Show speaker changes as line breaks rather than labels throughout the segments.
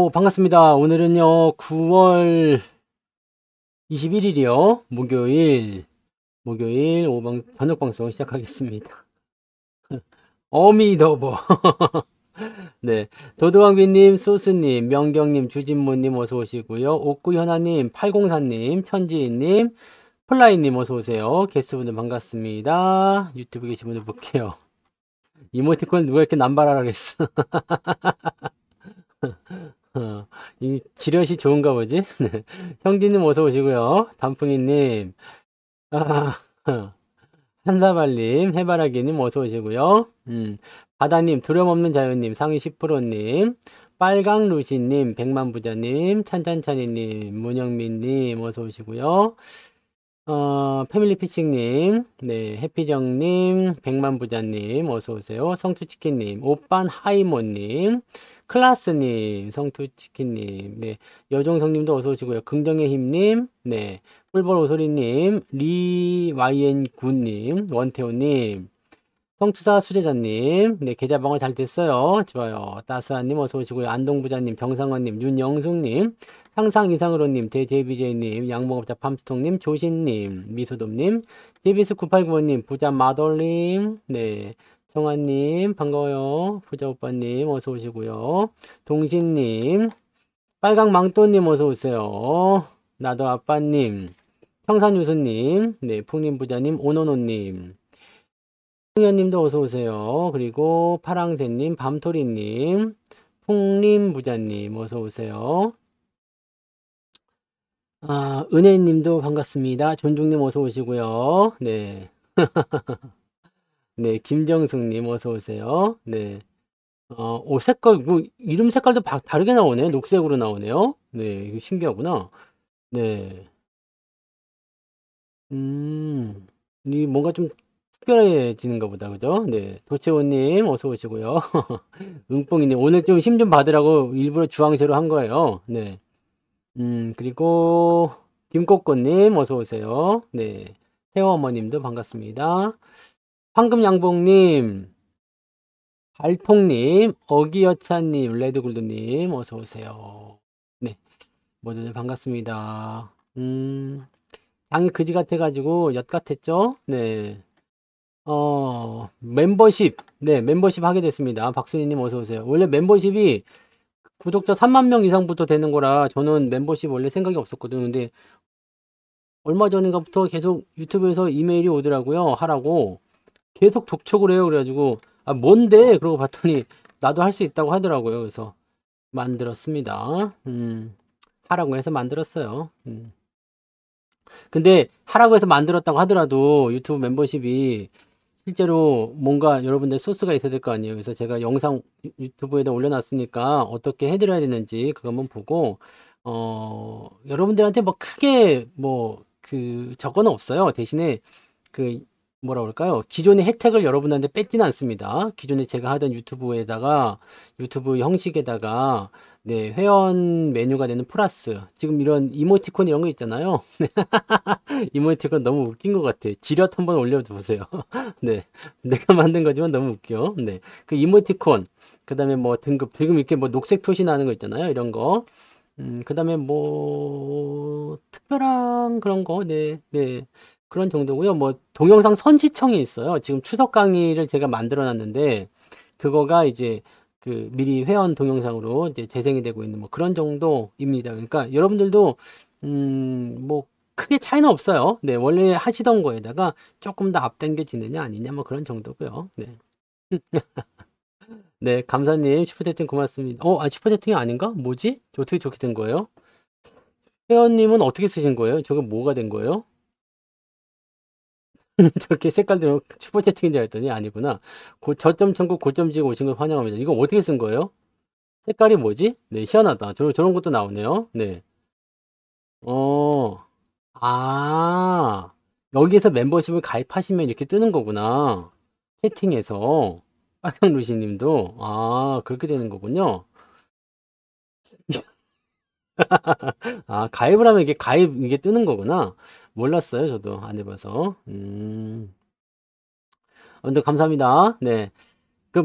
반갑습니다. 오늘은요, 9월 21일이요. 목요일 저녁 방송 시작하겠습니다. 어미더버. 네. 도도왕비님, 소스님, 명경님, 주진모님 어서 오시고요. 옥구현아님, 804님, 천지인님, 플라이님 어서 오세요. 게스트분들 반갑습니다. 유튜브 계신 분들 볼게요. 이모티콘 누가 이렇게 남발하라 그랬어. 이 지렛이 좋은가 보지? 네. 형디님 어서 오시고요. 단풍이님, 아, 한사발님, 해바라기님 어서 오시고요. 바다님, 두려움없는 자유님, 상위 10%님, 빨강루시님, 백만부자님, 찬찬찬이님, 문영민님 어서 오시고요. 패밀리피싱님, 네, 해피정님, 백만부자님 어서 오세요. 성투치킨님, 오빤 하이모님, 클라스님, 성투치킨님, 네, 여종성님도 어서 오시고요. 긍정의 힘님, 네, 꿀벌 오소리님, 리YN9님, 원태호님, 성투사 수제자님, 네, 계좌방어 잘 됐어요. 좋아요. 따스한님 어서 오시고요. 안동부자님, 병상원님, 윤영숙님, 상상 이상으로님, 대제비제이님, 양봉업자 팜스통님, 조신님, 미소돔님, 제비스 9895님, 부자 마돌님, 네, 정환님, 반가워요. 부자 오빠님, 어서 오시고요. 동신님, 빨강 망토님, 어서 오세요. 나도 아빠님, 평산유수님, 네, 풍림 부자님, 오노노님, 풍현님도 어서 오세요. 그리고 파랑새님, 밤토리님, 풍림 부자님, 어서 오세요. 은혜님도 반갑습니다. 존중님 어서 오시고요. 네. 네, 김정숙님 어서 오세요. 네. 색깔, 뭐, 이름 색깔도 다르게 나오네. 녹색으로 나오네요. 네, 이거 신기하구나. 네. 이 뭔가 좀 특별해지는가 보다. 그죠? 네. 도채호님 어서 오시고요. 응뽕이님 오늘 좀 힘 좀 받으라고 일부러 주황색으로 한 거예요. 네. 그리고 김꽃꽃님 어서 오세요. 네. 태호 어머님도 반갑습니다. 황금양봉님, 발통님, 어기여차님, 레드골드님 어서 오세요. 네. 모두들 반갑습니다. 장이 그지 같아가지고 엿 같았죠? 네. 멤버십. 네, 멤버십 하게 됐습니다. 박순희님 어서 오세요. 원래 멤버십이 구독자 3만 명 이상부터 되는 거라 저는 멤버십 원래 생각이 없었거든요. 근데 얼마 전인가부터 계속 유튜브에서 이메일이 오더라고요. 하라고. 계속 독촉을 해요. 그래가지고 뭔데? 그러고 봤더니 나도 할 수 있다고 하더라고요. 그래서 만들었습니다. 하라고 해서 만들었어요. 근데 하라고 해서 만들었다고 하더라도 유튜브 멤버십이 실제로 뭔가 여러분들 소스가 있어야 될 거 아니에요. 그래서 제가 영상 유튜브에다 올려놨으니까 어떻게 해드려야 되는지 그거 한번 보고 여러분들한테 뭐 크게 뭐 그 저거는 없어요. 대신에 그 뭐라 그럴까요? 기존의 혜택을 여러분한테 뺏지는 않습니다. 기존에 제가 하던 유튜브 형식에다가 네, 회원 메뉴가 되는 플러스 지금 이런 이모티콘 이런 거 있잖아요. 이모티콘 너무 웃긴 것 같아. 지렛 한번 올려보세요. 네, 내가 만든 거지만 너무 웃겨. 네, 그 이모티콘 그 다음에 뭐 등급 지금 이렇게 뭐 녹색 표시 나는 거 있잖아요. 이런 거. 그 다음에 뭐 특별한 그런 거, 네, 네. 그런 정도고요. 뭐 동영상 선시청이 있어요. 지금 추석 강의를 제가 만들어 놨는데 그거가 이제 그 미리 회원 동영상으로 이제 재생이 되고 있는 뭐 그런 정도입니다. 그러니까 여러분들도 뭐 크게 차이는 없어요. 네, 원래 하시던 거에다가 조금 더 앞당겨지느냐 아니냐 뭐 그런 정도고요. 네. 네, 감사님 슈퍼채팅 고맙습니다. 슈퍼채팅이 아닌가? 뭐지? 어떻게 좋게 된 거예요? 회원님은 어떻게 쓰신 거예요? 저거 뭐가 된 거예요? 저렇게 색깔대로 슈퍼 채팅인 줄 알았더니 아니구나. 저점 천국 고점 지고 오신 걸 환영합니다. 이거 어떻게 쓴 거예요? 색깔이 뭐지? 네, 희한하다. 저런 것도 나오네요. 네. 어, 아, 여기에서 멤버십을 가입하시면 이렇게 뜨는 거구나. 채팅에서. 빨강 루시 님도. 그렇게 되는 거군요. 가입을 하면 이게 뜨는 거구나. 몰랐어요. 저도 안 해봐서. 아무튼 감사합니다. 네.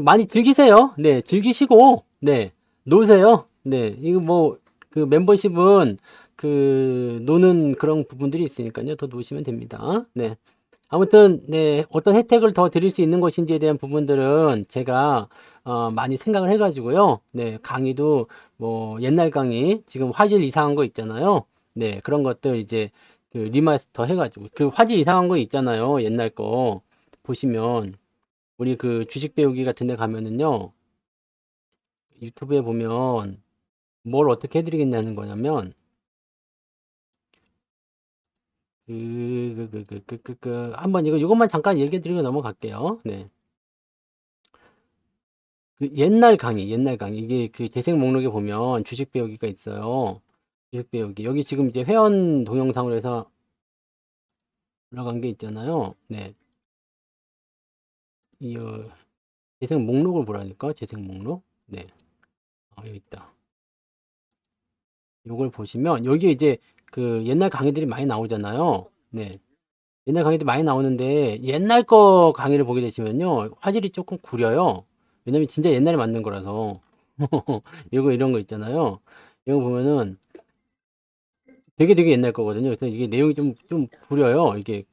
많이 즐기세요. 네, 즐기시고, 네, 노세요. 네, 이거 뭐, 그 멤버십은 그 노는 그런 부분들이 있으니까요. 더 놓으시면 됩니다. 네. 아무튼, 네, 어떤 혜택을 더 드릴 수 있는 것인지에 대한 부분들은 제가, 많이 생각을 해가지고요. 네, 강의도 뭐, 옛날 강의, 지금 화질 이상한 거 있잖아요. 네, 그런 것들 이제 그 리마스터 해가지고, 그 화질 이상한 거 있잖아요. 옛날 거. 보시면, 우리 그 주식 배우기 같은 데 가면은요. 유튜브에 보면 뭘 어떻게 해드리겠냐는 거냐면, 한번 이것만 잠깐 얘기해 드리고 넘어갈게요. 네. 그 옛날 강의. 이게 그 재생 목록에 보면 주식 배우기가 있어요. 주식 배우기. 여기 지금 이제 회원 동영상으로 해서 올라간 게 있잖아요. 네. 이, 재생 목록을 보라니까? 재생 목록? 네. 여기 있다. 요걸 보시면, 여기 이제 그 옛날 강의들이 많이 나오잖아요. 네. 옛날 강의도 많이 나오는데 옛날 거 강의를 보게 되시면요 화질이 조금 구려요. 왜냐면 진짜 옛날에 만든 거라서 이런 거 있잖아요. 이거 보면은 되게 옛날 거거든요. 그래서 이게 내용이 좀 구려요. 이게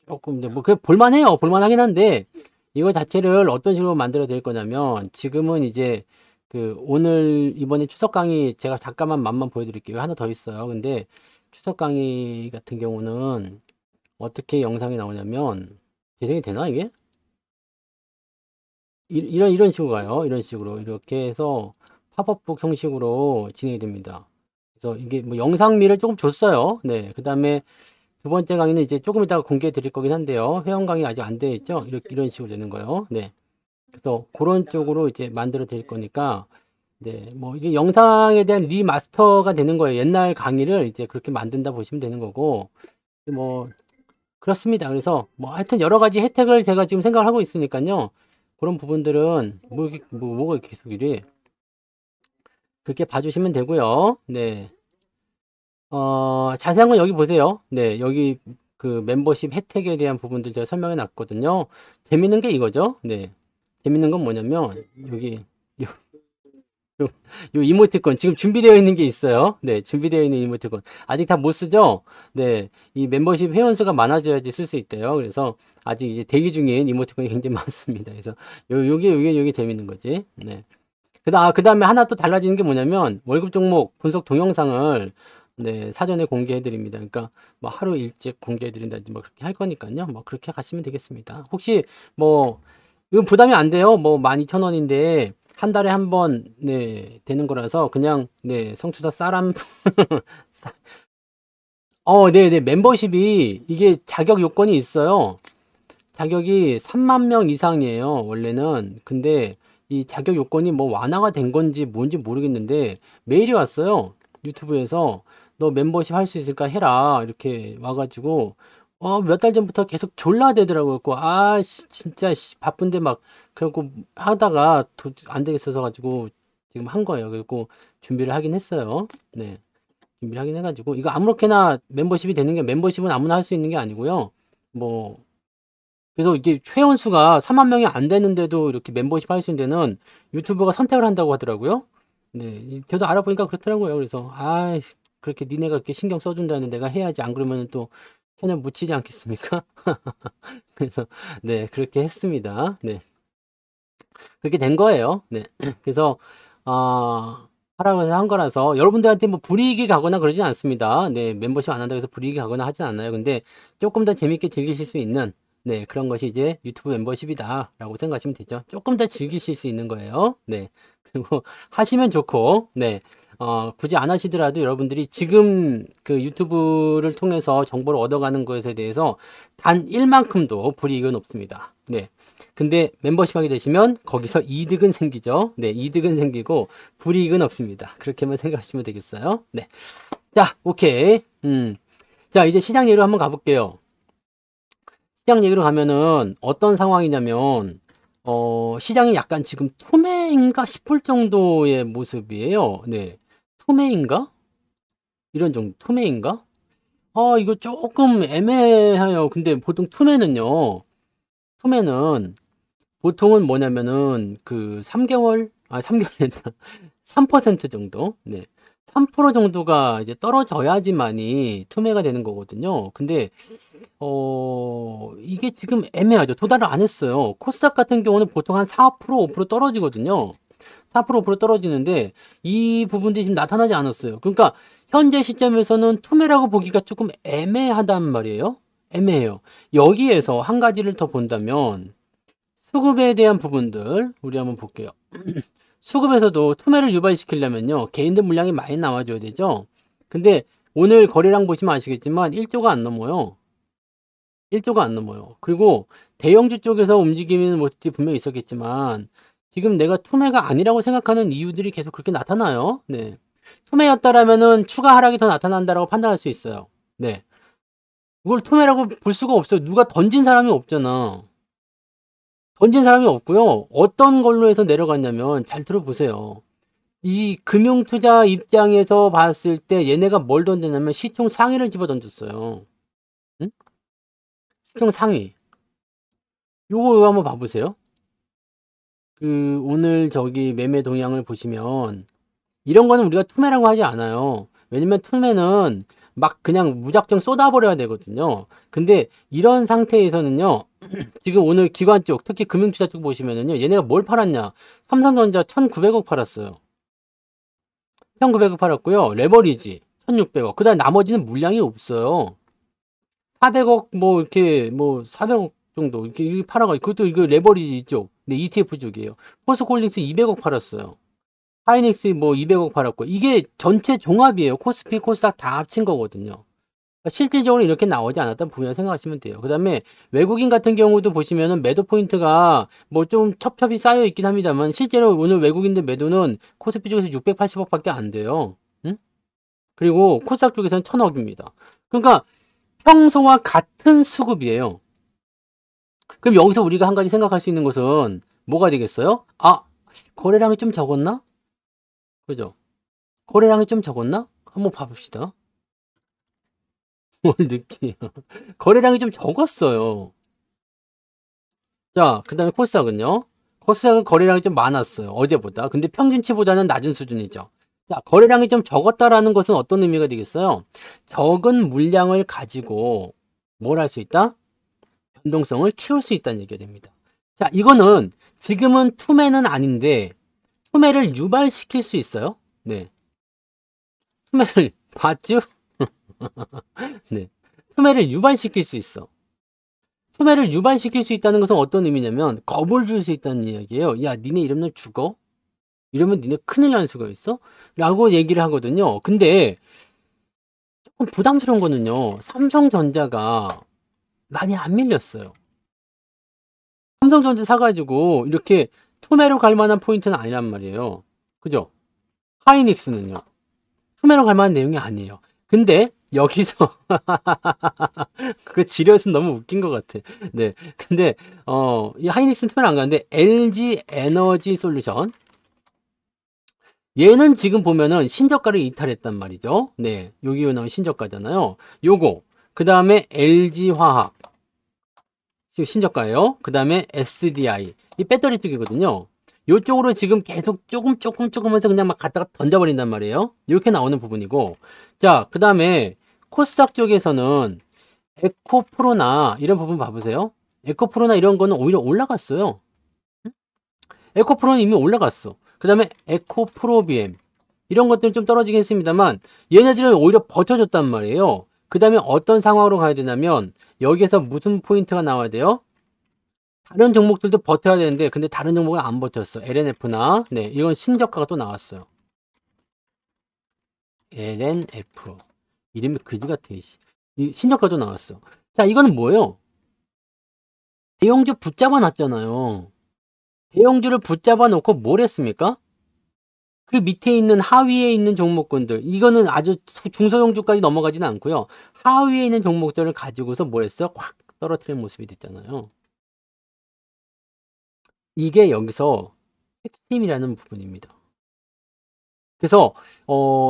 조금 근데 뭐 그 볼만해요. 볼만하긴 한데 이거 자체를 어떤 식으로 만들어 드릴 거냐면 지금은 이제 그 오늘 이번에 추석 강의 제가 잠깐만 맛만 보여드릴게요. 하나 더 있어요. 근데 추석 강의 같은 경우는 어떻게 영상이 나오냐면 재생이 되나 이게? 이런 식으로 가요. 이런 식으로 이렇게 해서 팝업북 형식으로 진행이 됩니다. 그래서 이게 뭐 영상미를 조금 줬어요. 네. 그 다음에 두 번째 강의는 이제 조금 이따가 공개해 드릴 거긴 한데요. 회원 강의 아직 안 돼 있죠? 이런 식으로 되는 거예요. 네. 그래서 그런 쪽으로 이제 만들어 드릴 거니까 네. 뭐 이게 영상에 대한 리마스터가 되는 거예요. 옛날 강의를 이제 그렇게 만든다 보시면 되는 거고 뭐 그렇습니다. 그래서 뭐 하여튼 여러 가지 혜택을 제가 지금 생각을 하고 있으니까요. 그런 부분들은 뭐가 계속 이래. 그렇게 봐주시면 되고요. 네. 자세한 건 여기 보세요. 네. 여기 그 멤버십 혜택에 대한 부분들 제가 설명해 놨거든요. 재밌는 게 이거죠. 네. 재밌는 건 뭐냐면 여기 요 이모티콘 지금 준비되어 있는 게 있어요. 네, 준비되어 있는 이모티콘 아직 다 못 쓰죠. 네, 이 멤버십 회원수가 많아져야지 쓸 수 있대요. 그래서 아직 이제 대기 중인 이모티콘이 굉장히 많습니다. 그래서 요게 재밌는 거지. 네. 그다음에 하나 또 달라지는 게 뭐냐면 월급 종목 분석 동영상을 네, 사전에 공개해 드립니다. 그러니까 뭐 하루 일찍 공개해 드린다든지 뭐 그렇게 할 거니까요. 뭐 그렇게 가시면 되겠습니다. 혹시 뭐 이건 부담이 안 돼요. 뭐 12,000원인데 한 달에 한 번 네, 되는 거라서 그냥 네, 성추사 쌀한 네네 멤버십이 이게 자격 요건이 있어요. 자격이 3만 명 이상이에요. 원래는. 근데 이 자격 요건이 뭐 완화가 된 건지 뭔지 모르겠는데 메일이 왔어요. 유튜브에서 너 멤버십 할 수 있을까 해라. 이렇게 와가지고 몇 달 전부터 계속 졸라대더라고요. 진짜 바쁜데 막 그래갖고 하다가 안 되겠어서 가지고 지금 한 거예요. 그리고 준비를 하긴 했어요. 네. 준비를 하긴 해가지고 이거 아무렇게나 멤버십이 되는 게 멤버십은 아무나 할 수 있는 게 아니고요. 뭐 그래서 이게 회원 수가 3만 명이 안 되는데도 이렇게 멤버십 할 수 있는 데는 유튜브가 선택을 한다고 하더라고요. 네, 저도 알아보니까 그렇더라고요. 그래서 그렇게 니네가 이렇게 신경 써준다는 내가 해야지 안 그러면 또 전혀 묻히지 않겠습니까? 그래서 네 그렇게 했습니다. 네 그렇게 된 거예요. 네 그래서 하라고 해서 한 거라서 여러분들한테 뭐 불이익이 가거나 그러진 않습니다. 네 멤버십 안 한다고 해서 불이익이 가거나 하진 않아요. 근데 조금 더 재밌게 즐기실 수 있는 네 그런 것이 이제 유튜브 멤버십이다 라고 생각하시면 되죠. 조금 더 즐기실 수 있는 거예요. 네 그리고 하시면 좋고 네 굳이 안 하시더라도 여러분들이 지금 그 유튜브를 통해서 정보를 얻어가는 것에 대해서 단 1만큼도 불이익은 없습니다. 네. 근데 멤버십 하게 되시면 거기서 이득은 생기죠. 네, 이득은 생기고 불이익은 없습니다. 그렇게만 생각하시면 되겠어요. 네. 자, 오케이. 자, 이제 시장 얘기로 한번 가볼게요. 시장 얘기로 가면은 어떤 상황이냐면 시장이 약간 지금 투매인가 싶을 정도의 모습이에요. 네. 투매인가? 이런 정도. 투매인가? 이거 조금 애매해요. 근데 보통 투매는 보통은 뭐냐면은 그 3개월 3개월 3% 정도. 네. 3% 정도가 이제 떨어져야지만이 투매가 되는 거거든요. 근데 이게 지금 애매하죠. 도달을 안 했어요. 코스닥 같은 경우는 보통 한 4%, 5% 떨어지거든요. 4%, 5% 떨어지는데 이 부분들이 지금 나타나지 않았어요. 그러니까 현재 시점에서는 투매라고 보기가 조금 애매하단 말이에요. 애매해요. 여기에서 한 가지를 더 본다면 수급에 대한 부분들 우리 한번 볼게요. 수급에서도 투매를 유발시키려면요. 개인들 물량이 많이 나와줘야 되죠. 근데 오늘 거래량 보시면 아시겠지만 1조가 안 넘어요. 1조가 안 넘어요. 그리고 대형주 쪽에서 움직이는 모습들이 분명히 있었겠지만 지금 내가 투매가 아니라고 생각하는 이유들이 계속 그렇게 나타나요. 네. 투매였다라면은 추가 하락이 더 나타난다라고 판단할 수 있어요. 네. 이걸 투매라고 볼 수가 없어요. 누가 던진 사람이 없잖아. 던진 사람이 없고요. 어떤 걸로 해서 내려갔냐면 잘 들어보세요. 이 금융투자 입장에서 봤을 때 얘네가 뭘 던졌냐면 시총 상위를 집어 던졌어요. 응? 시총 상위. 요거 한번 봐보세요. 오늘 저기 매매 동향을 보시면 이런 거는 우리가 투매라고 하지 않아요. 왜냐면 투매는 막 그냥 무작정 쏟아버려야 되거든요. 근데 이런 상태에서는요. 지금 오늘 기관 쪽, 특히 금융투자 쪽 보시면은요. 얘네가 뭘 팔았냐. 삼성전자 1900억 팔았어요. 1900억 팔았고요. 레버리지 1600억. 그 다음 나머지는 물량이 없어요. 400억 뭐 이렇게 뭐 400억 정도 이렇게 팔아가지고 그것도 이거 레버리지 쪽. 네, ETF 쪽이에요. 포스코홀딩스 200억 팔았어요. 하이닉스 뭐 200억 팔았고 이게 전체 종합이에요. 코스피, 코스닥 다 합친 거거든요. 실질적으로 이렇게 나오지 않았던 부분이라고 생각하시면 돼요. 그 다음에 외국인 같은 경우도 보시면은 매도 포인트가 뭐 좀 첩첩이 쌓여 있긴 합니다만 실제로 오늘 외국인들 매도는 코스피 쪽에서 680억밖에 안 돼요. 응? 그리고 코스닥 쪽에서는 1000억입니다. 그러니까 평소와 같은 수급이에요. 그럼 여기서 우리가 한 가지 생각할 수 있는 것은 뭐가 되겠어요? 아, 거래량이 좀 적었나? 그죠? 거래량이 좀 적었나? 한번 봐봅시다. 뭘 느끼해요. 거래량이 좀 적었어요. 자, 그 다음에 코스닥은요. 코스닥은 거래량이 좀 많았어요. 어제보다. 근데 평균치보다는 낮은 수준이죠. 자, 거래량이 좀 적었다라는 것은 어떤 의미가 되겠어요? 적은 물량을 가지고 뭘 할 수 있다? 변동성을 키울 수 있다는 얘기가 됩니다. 자, 이거는 지금은 투매는 아닌데 투매를 유발시킬 수 있어요. 네. 투매를 봤죠? 네. 투매를 유발시킬 수 있어. 투매를 유발시킬 수 있다는 것은 어떤 의미냐면 겁을 줄 수 있다는 이야기예요. 야, 니네 이러면 죽어? 이러면 니네 큰일 날 수가 있어? 라고 얘기를 하거든요. 근데 조금 부담스러운 거는요. 삼성전자가 많이 안 밀렸어요. 삼성전자 사가지고 이렇게 투매로 갈 만한 포인트는 아니란 말이에요. 그죠? 하이닉스는요. 투매로 갈 만한 내용이 아니에요. 근데 여기서 그 지렛은 너무 웃긴 것 같아. 네. 근데 이 하이닉스는 투매로 안 가는데 LG 에너지 솔루션 얘는 지금 보면은 신저가를 이탈했단 말이죠. 네. 여기 나온 신저가잖아요. 요거 그 다음에 LG화학 지금 신저가예요. 그 다음에 SDI 이 배터리 쪽이거든요. 요쪽으로 지금 계속 조금 해서 그냥 막 갖다가 던져버린단 말이에요. 이렇게 나오는 부분이고 자, 그 다음에 코스닥 쪽에서는 에코프로나 이런 부분 봐보세요. 에코프로나 이런 거는 오히려 올라갔어요. 에코프로는 이미 올라갔어. 그 다음에 에코프로비엠 이런 것들은 좀 떨어지긴 했습니다만 얘네들은 오히려 버텨줬단 말이에요. 그 다음에 어떤 상황으로 가야 되냐면 여기에서 무슨 포인트가 나와야 돼요? 다른 종목들도 버텨야 되는데 근데 다른 종목은 안 버텼어. LNF나 네 이건 신저가가 또 나왔어요. LNF 이름이 그지 같아. 이 신저가도 나왔어. 자, 이거는 뭐예요? 대형주 붙잡아 놨잖아요. 대형주를 붙잡아 놓고 뭘 했습니까? 그 밑에 있는 하위에 있는 종목군들 이거는 아주 중소형주까지 넘어가지는 않고요. 하위에 있는 종목들을 가지고서 뭘 했어? 확 떨어뜨리는 모습이 됐잖아요. 이게 여기서 핵심이라는 부분입니다. 그래서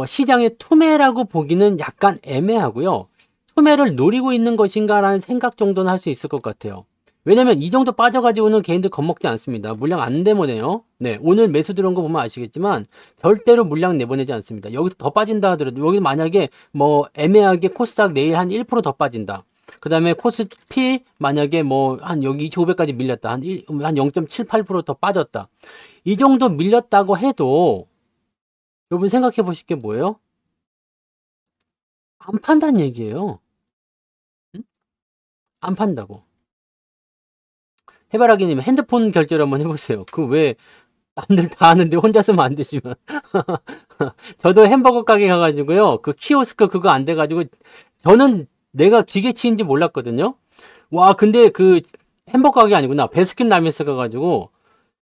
시장의 투매라고 보기는 약간 애매하고요. 투매를 노리고 있는 것인가라는 생각 정도는 할 수 있을 것 같아요. 왜냐면 이 정도 빠져가지고는 개인들 겁먹지 않습니다. 물량 안 내보내요. 네, 오늘 매수 들어온 거 보면 아시겠지만 절대로 물량 내보내지 않습니다. 여기서 더 빠진다 하더라도 여기 만약에 뭐 애매하게 코스닥 내일 한 1% 더 빠진다. 그 다음에 코스피 만약에 뭐 한 여기 2,500까지 밀렸다. 한 0.78%더 빠졌다. 이 정도 밀렸다고 해도 여러분 생각해 보실 게 뭐예요? 안 판다는 얘기예요. 응? 안 판다고. 해바라기님 핸드폰 결제를 한번 해보세요. 그 왜 남들 다 하는데 혼자 쓰면 안 되지만. 저도 햄버거 가게 가가지고요. 그 키오스크 그거 안 돼가지고 저는 내가 기계치인지 몰랐거든요. 와 근데 그 햄버거 가게 아니구나. 베스킨 라빈스 가가지고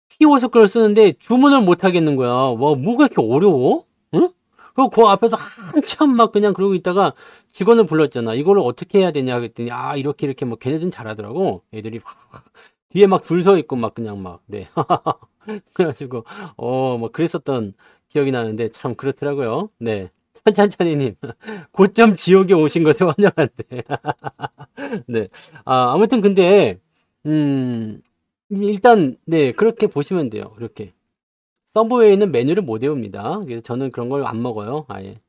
키오스크를 쓰는데 주문을 못 하겠는 거야. 와 뭐가 이렇게 어려워? 응? 그리고 그 앞에서 한참 막 그냥 그러고 있다가 직원을 불렀잖아. 이거를 어떻게 해야 되냐 그랬더니 아 이렇게 뭐 걔네들은 잘하더라고. 애들이 뒤에 막 줄 서 있고 막 그냥 막 네. 그래가지고 뭐 그랬었던 기억이 나는데 참 그렇더라고요. 네. 찬찬찬이님 고점 지옥에 오신 것을 환영한대. 네. 아무튼 근데 일단 네 그렇게 보시면 돼요. 그렇게 서브웨이는 메뉴를 못 외웁니다. 그래서 저는 그런 걸 안 먹어요. 아예.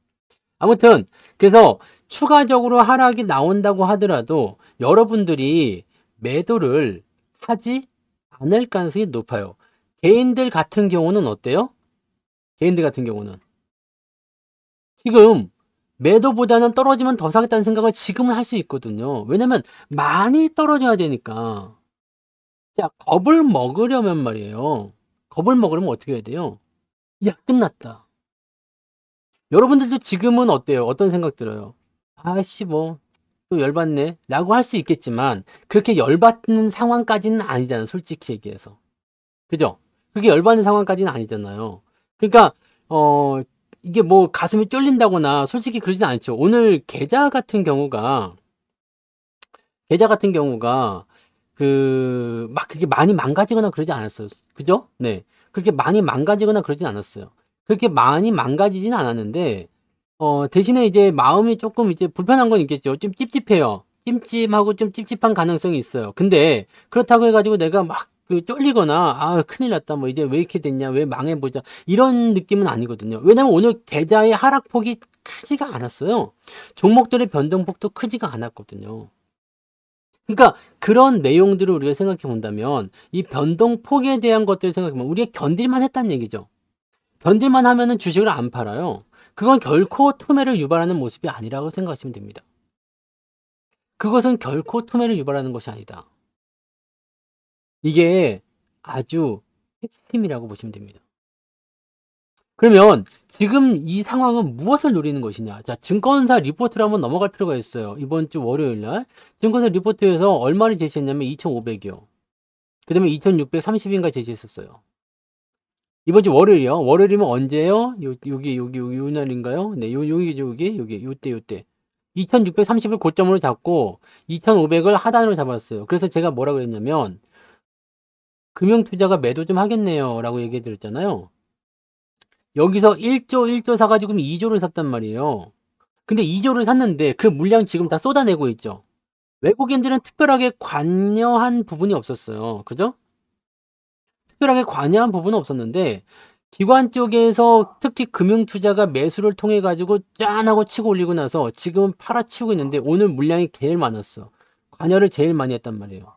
아무튼 그래서 추가적으로 하락이 나온다고 하더라도 여러분들이 매도를 하지 않을 가능성이 높아요. 개인들 같은 경우는 어때요? 개인들 같은 경우는 지금 매도보다는 떨어지면 더 사겠다는 생각을 지금은 할 수 있거든요. 왜냐면 많이 떨어져야 되니까. 자, 겁을 먹으려면 말이에요. 겁을 먹으려면 어떻게 해야 돼요? 야, 끝났다. 여러분들도 지금은 어때요? 어떤 생각 들어요? 아씨 뭐 또 열받네 라고 할 수 있겠지만 그렇게 열받는 상황까지는 아니잖아요. 솔직히 얘기해서. 그죠? 그게 열받는 상황까지는 아니잖아요. 그러니까 이게 뭐 가슴이 쫄린다거나 솔직히 그러진 않죠. 오늘 계좌 같은 경우가 그 막 그게 많이 망가지거나 그러지 않았어요. 그죠? 네. 그렇게 많이 망가지거나 그러진 않았어요. 그렇게 많이 망가지진 않았는데 대신에 이제 마음이 조금 이제 불편한 건 있겠죠. 좀 찝찝해요. 찜찜하고 좀 찝찝한 가능성이 있어요. 근데 그렇다고 해가지고 내가 막 그 쫄리거나 아 큰일 났다 뭐 이제 왜 이렇게 됐냐 왜 망해보자 이런 느낌은 아니거든요. 왜냐면 오늘 계좌의 하락폭이 크지가 않았어요. 종목들의 변동폭도 크지가 않았거든요. 그러니까 그런 내용들을 우리가 생각해 본다면 이 변동폭에 대한 것들을 생각해 보면 우리가 견딜만 했다는 얘기죠. 견딜만 하면은 주식을 안 팔아요. 그건 결코 투매를 유발하는 모습이 아니라고 생각하시면 됩니다. 그것은 결코 투매를 유발하는 것이 아니다. 이게 아주 핵심이라고 보시면 됩니다. 그러면 지금 이 상황은 무엇을 노리는 것이냐? 자, 증권사 리포트를 한번 넘어갈 필요가 있어요. 이번 주 월요일 날. 증권사 리포트에서 얼마를 제시했냐면 2,500이요. 그 다음에 2,630인가 제시했었어요. 이번 주 월요일이요. 월요일이면 언제요? 요 날인가요? 네, 요때. 2,630을 고점으로 잡고 2,500을 하단으로 잡았어요. 그래서 제가 뭐라 그랬냐면 금융투자가 매도 좀 하겠네요 라고 얘기해 드렸잖아요. 여기서 1조 사가지고 2조를 샀단 말이에요. 근데 2조를 샀는데 그 물량 지금 다 쏟아내고 있죠. 외국인들은 특별하게 관여한 부분이 없었어요. 그죠? 특별하게 관여한 부분은 없었는데 기관 쪽에서 특히 금융투자가 매수를 통해 가지고 짠 하고 치고 올리고 나서 지금은 팔아치우고 있는데 오늘 물량이 제일 많았어. 관여를 제일 많이 했단 말이에요.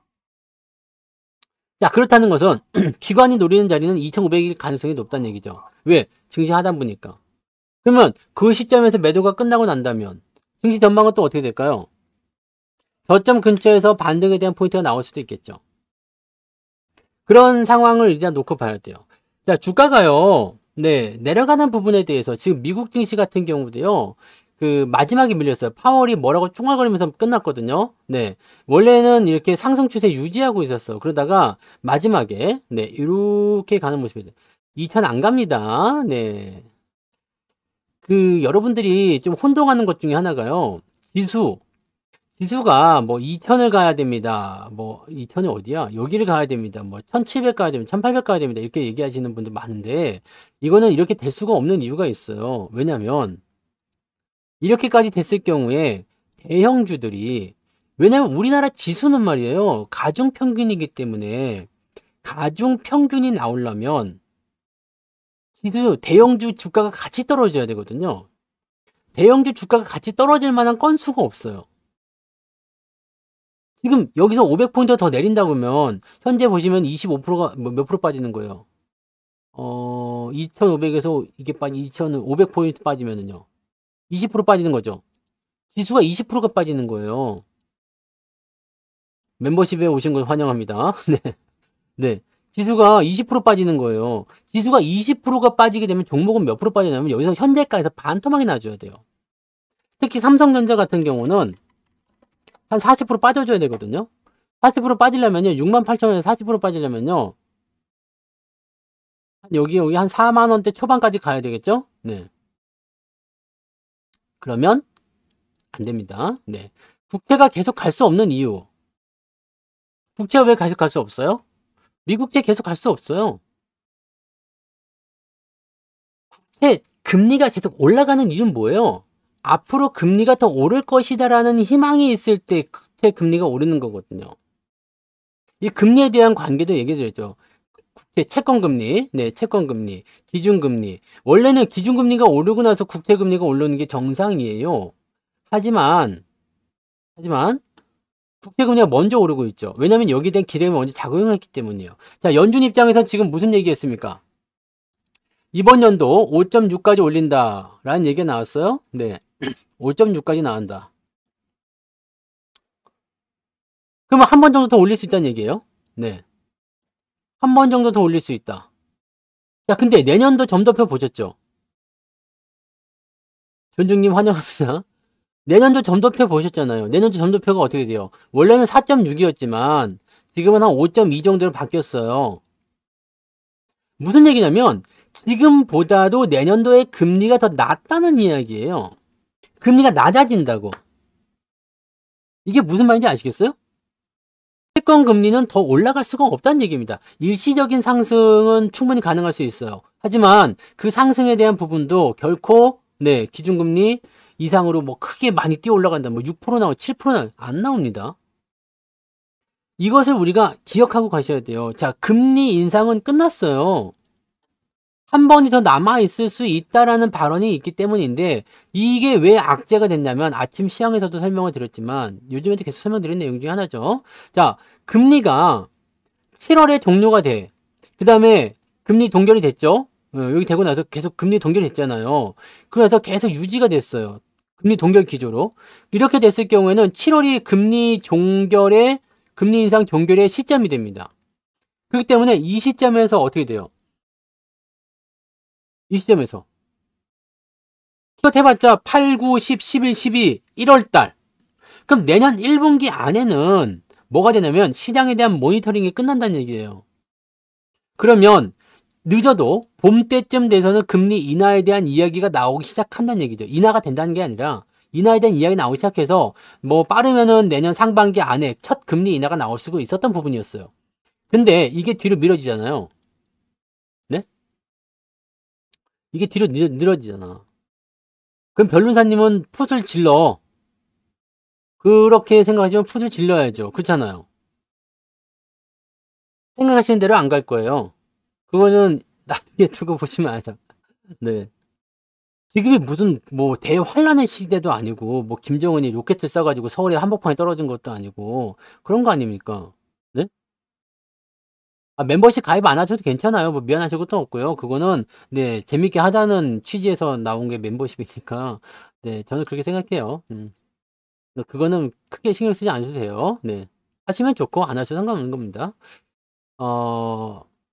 야, 그렇다는 것은 기관이 노리는 자리는 2,500일 가능성이 높다는 얘기죠. 왜? 증시 하단 보니까. 그러면 그 시점에서 매도가 끝나고 난다면 증시 전망은 또 어떻게 될까요? 저점 근처에서 반등에 대한 포인트가 나올 수도 있겠죠. 그런 상황을 일단 놓고 봐야 돼요. 자, 주가가요. 네, 내려가는 부분에 대해서 지금 미국 증시 같은 경우도요. 그 마지막에 밀렸어요. 파월이 뭐라고 쭝얼거리면서 끝났거든요. 네, 원래는 이렇게 상승 추세 유지하고 있었어. 그러다가 마지막에 네 이렇게 가는 모습이죠. 2천 안 갑니다. 네, 그 여러분들이 좀 혼동하는 것 중에 하나가요. 지수가 뭐 2000을 가야 됩니다. 뭐 2000이 어디야? 여기를 가야 됩니다. 뭐 1700 가야 됩니다. 1800 가야 됩니다. 이렇게 얘기하시는 분들 많은데 이거는 이렇게 될 수가 없는 이유가 있어요. 왜냐면 이렇게까지 됐을 경우에 대형주들이 왜냐면 우리나라 지수는 말이에요. 가중평균이기 때문에 가중평균이 나오려면 지수 대형주 주가가 같이 떨어져야 되거든요. 대형주 주가가 같이 떨어질 만한 건수가 없어요. 지금 여기서 500포인트 더 내린다고 하면 현재 보시면 25%가 몇 프로 빠지는 거예요. 2500에서 이게 2500포인트 빠지면은요. 20% 빠지는 거죠. 지수가 20%가 빠지는 거예요. 멤버십에 오신 걸 환영합니다. 네. 네. 지수가 20% 빠지는 거예요. 지수가 20%가 빠지게 되면 종목은 몇 프로 빠지냐면 여기서 현재가에서 반토막이 나줘야 돼요. 특히 삼성전자 같은 경우는 한 40% 빠져줘야 되거든요. 40% 빠지려면요. 68,000원에서 40% 빠지려면요. 여기 한 4만원대 초반까지 가야 되겠죠? 네. 그러면 안 됩니다. 네. 국채가 계속 갈 수 없는 이유. 국채가 왜 계속 갈 수 없어요? 미국채 계속 갈 수 없어요. 국채 금리가 계속 올라가는 이유는 뭐예요? 앞으로 금리가 더 오를 것이다라는 희망이 있을 때 국채 금리가 오르는 거거든요. 이 금리에 대한 관계도 얘기해드렸죠. 국채 채권금리, 네, 채권금리, 기준금리. 원래는 기준금리가 오르고 나서 국채금리가 오르는 게 정상이에요. 하지만 국채금리가 먼저 오르고 있죠. 왜냐면 여기에 대한 기대가 먼저 작용을 했기 때문이에요. 자, 연준 입장에서 지금 무슨 얘기했습니까? 이번 연도 5.6까지 올린다 라는 얘기가 나왔어요. 네, 5.6까지 나온다. 그러면 한 번 정도 더 올릴 수 있다는 얘기예요. 네, 한 번 정도 더 올릴 수 있다. 자, 근데 내년도 점도표 보셨죠? 존중님 환영합니다. 내년도 점도표 보셨잖아요. 내년도 점도표가 어떻게 돼요? 원래는 4.6이었지만 지금은 한 5.2 정도로 바뀌었어요. 무슨 얘기냐면 지금보다도 내년도에 금리가 더 낮다는 이야기예요. 금리가 낮아진다고. 이게 무슨 말인지 아시겠어요? 채권 금리는 더 올라갈 수가 없다는 얘기입니다. 일시적인 상승은 충분히 가능할 수 있어요. 하지만 그 상승에 대한 부분도 결코 네, 기준금리 이상으로 뭐 크게 많이 뛰어 올라간다. 뭐 6% 나오고 7% 안 나옵니다. 이것을 우리가 기억하고 가셔야 돼요. 자, 금리 인상은 끝났어요. 한 번이 더 남아있을 수 있다라는 발언이 있기 때문인데 이게 왜 악재가 됐냐면 아침 시황에서도 설명을 드렸지만 요즘에도 계속 설명드린 내용 중에 하나죠. 자, 금리가 7월에 종료가 돼. 그 다음에 금리 동결이 됐죠. 여기 되고 나서 계속 금리 동결이 됐잖아요. 그래서 계속 유지가 됐어요. 금리 동결 기조로. 이렇게 됐을 경우에는 7월이 금리 인상 종결의 시점이 됩니다. 그렇기 때문에 이 시점에서 어떻게 돼요? 이 시점에서 이거 해봤자 8, 9, 10, 11, 12, 1월달. 그럼 내년 1분기 안에는 뭐가 되냐면 시장에 대한 모니터링이 끝난다는 얘기예요. 그러면 늦어도 봄 때쯤 돼서는 금리 인하에 대한 이야기가 나오기 시작한다는 얘기죠. 인하가 된다는 게 아니라 인하에 대한 이야기 나오기 시작해서 뭐 빠르면은 내년 상반기 안에 첫 금리 인하가 나올 수가 있었던 부분이었어요. 근데 이게 뒤로 미뤄지잖아요. 네? 이게 뒤로 늘어지잖아. 그럼 변호사님은 풋을 질러. 그렇게 생각하시면 풋을 질러야죠. 그렇잖아요. 생각하시는 대로 안 갈 거예요. 그거는 나중에 두고 보시면 알죠. 네. 지금이 무슨 뭐 대환란의 시대도 아니고 뭐 김정은이 로켓 쏴가지고 서울에 한복판에 떨어진 것도 아니고 그런 거 아닙니까? 네? 아, 멤버십 가입 안 하셔도 괜찮아요. 뭐 미안하실 것도 없고요. 그거는 네 재밌게 하자는 취지에서 나온 게 멤버십이니까 네 저는 그렇게 생각해요. 그거는 크게 신경 쓰지 않으셔도 돼요. 네. 하시면 좋고 안 하셔도 상관없는 겁니다.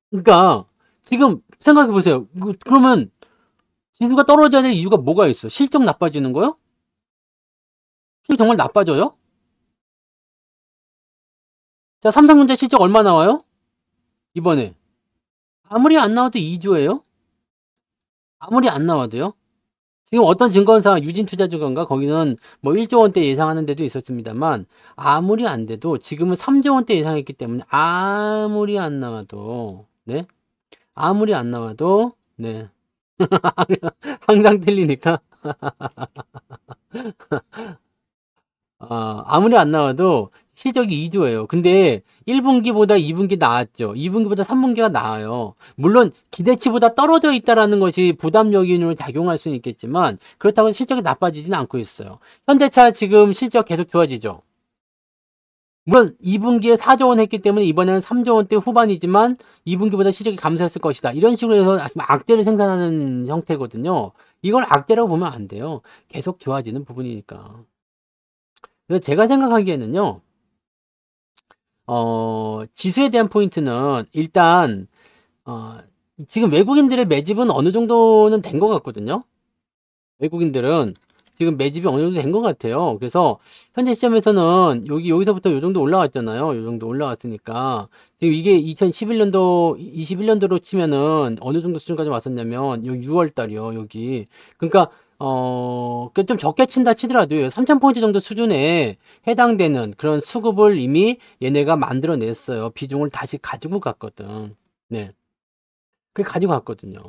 그러니까 지금 생각해 보세요. 그러면 지수가 떨어져야 될 이유가 뭐가 있어? 실적 나빠지는 거요? 실적 정말 나빠져요? 자, 삼성전자 실적 얼마 나와요? 이번에. 아무리 안 나와도 2조예요? 아무리 안 나와도요? 지금 어떤 증권사 유진투자증권가 거기는 뭐 1조 원대 예상하는 데도 있었습니다만 아무리 안 돼도 지금은 3조 원대 예상했기 때문에 아무리 안 나와도 네? 아무리 안 나와도 네. 항상 틀리니까 아무리 안 나와도 실적이 2조예요. 근데 1분기보다 2분기 나았죠. 2분기보다 3분기가 나아요. 물론 기대치보다 떨어져 있다라는 것이 부담 요인으로 작용할 수는 있겠지만 그렇다고 실적이 나빠지지는 않고 있어요. 현대차 지금 실적 계속 좋아지죠. 물론 2분기에 4조 원 했기 때문에 이번에는 3조 원대 후반이지만 2분기보다 실적이 감소했을 것이다. 이런 식으로 해서 악재를 생산하는 형태거든요. 이걸 악재라고 보면 안 돼요. 계속 좋아지는 부분이니까. 그래서 제가 생각하기에는요. 지수에 대한 포인트는 일단 지금 외국인들의 매집은 어느 정도는 된 것 같거든요. 외국인들은 지금 매집이 어느 정도 된 것 같아요. 그래서 현재 시점에서는 여기서부터 요 정도 올라왔잖아요. 요 정도 올라왔으니까 지금 이게 2011년도 21년도로 치면은 어느 정도 수준까지 왔었냐면 요 6월 달이요. 여기. 그러니까 좀 적게 친다 치더라도 3,000포인트 정도 수준에 해당되는 그런 수급을 이미 얘네가 만들어냈어요. 비중을 다시 가지고 갔거든. 네. 그게 가지고 갔거든요.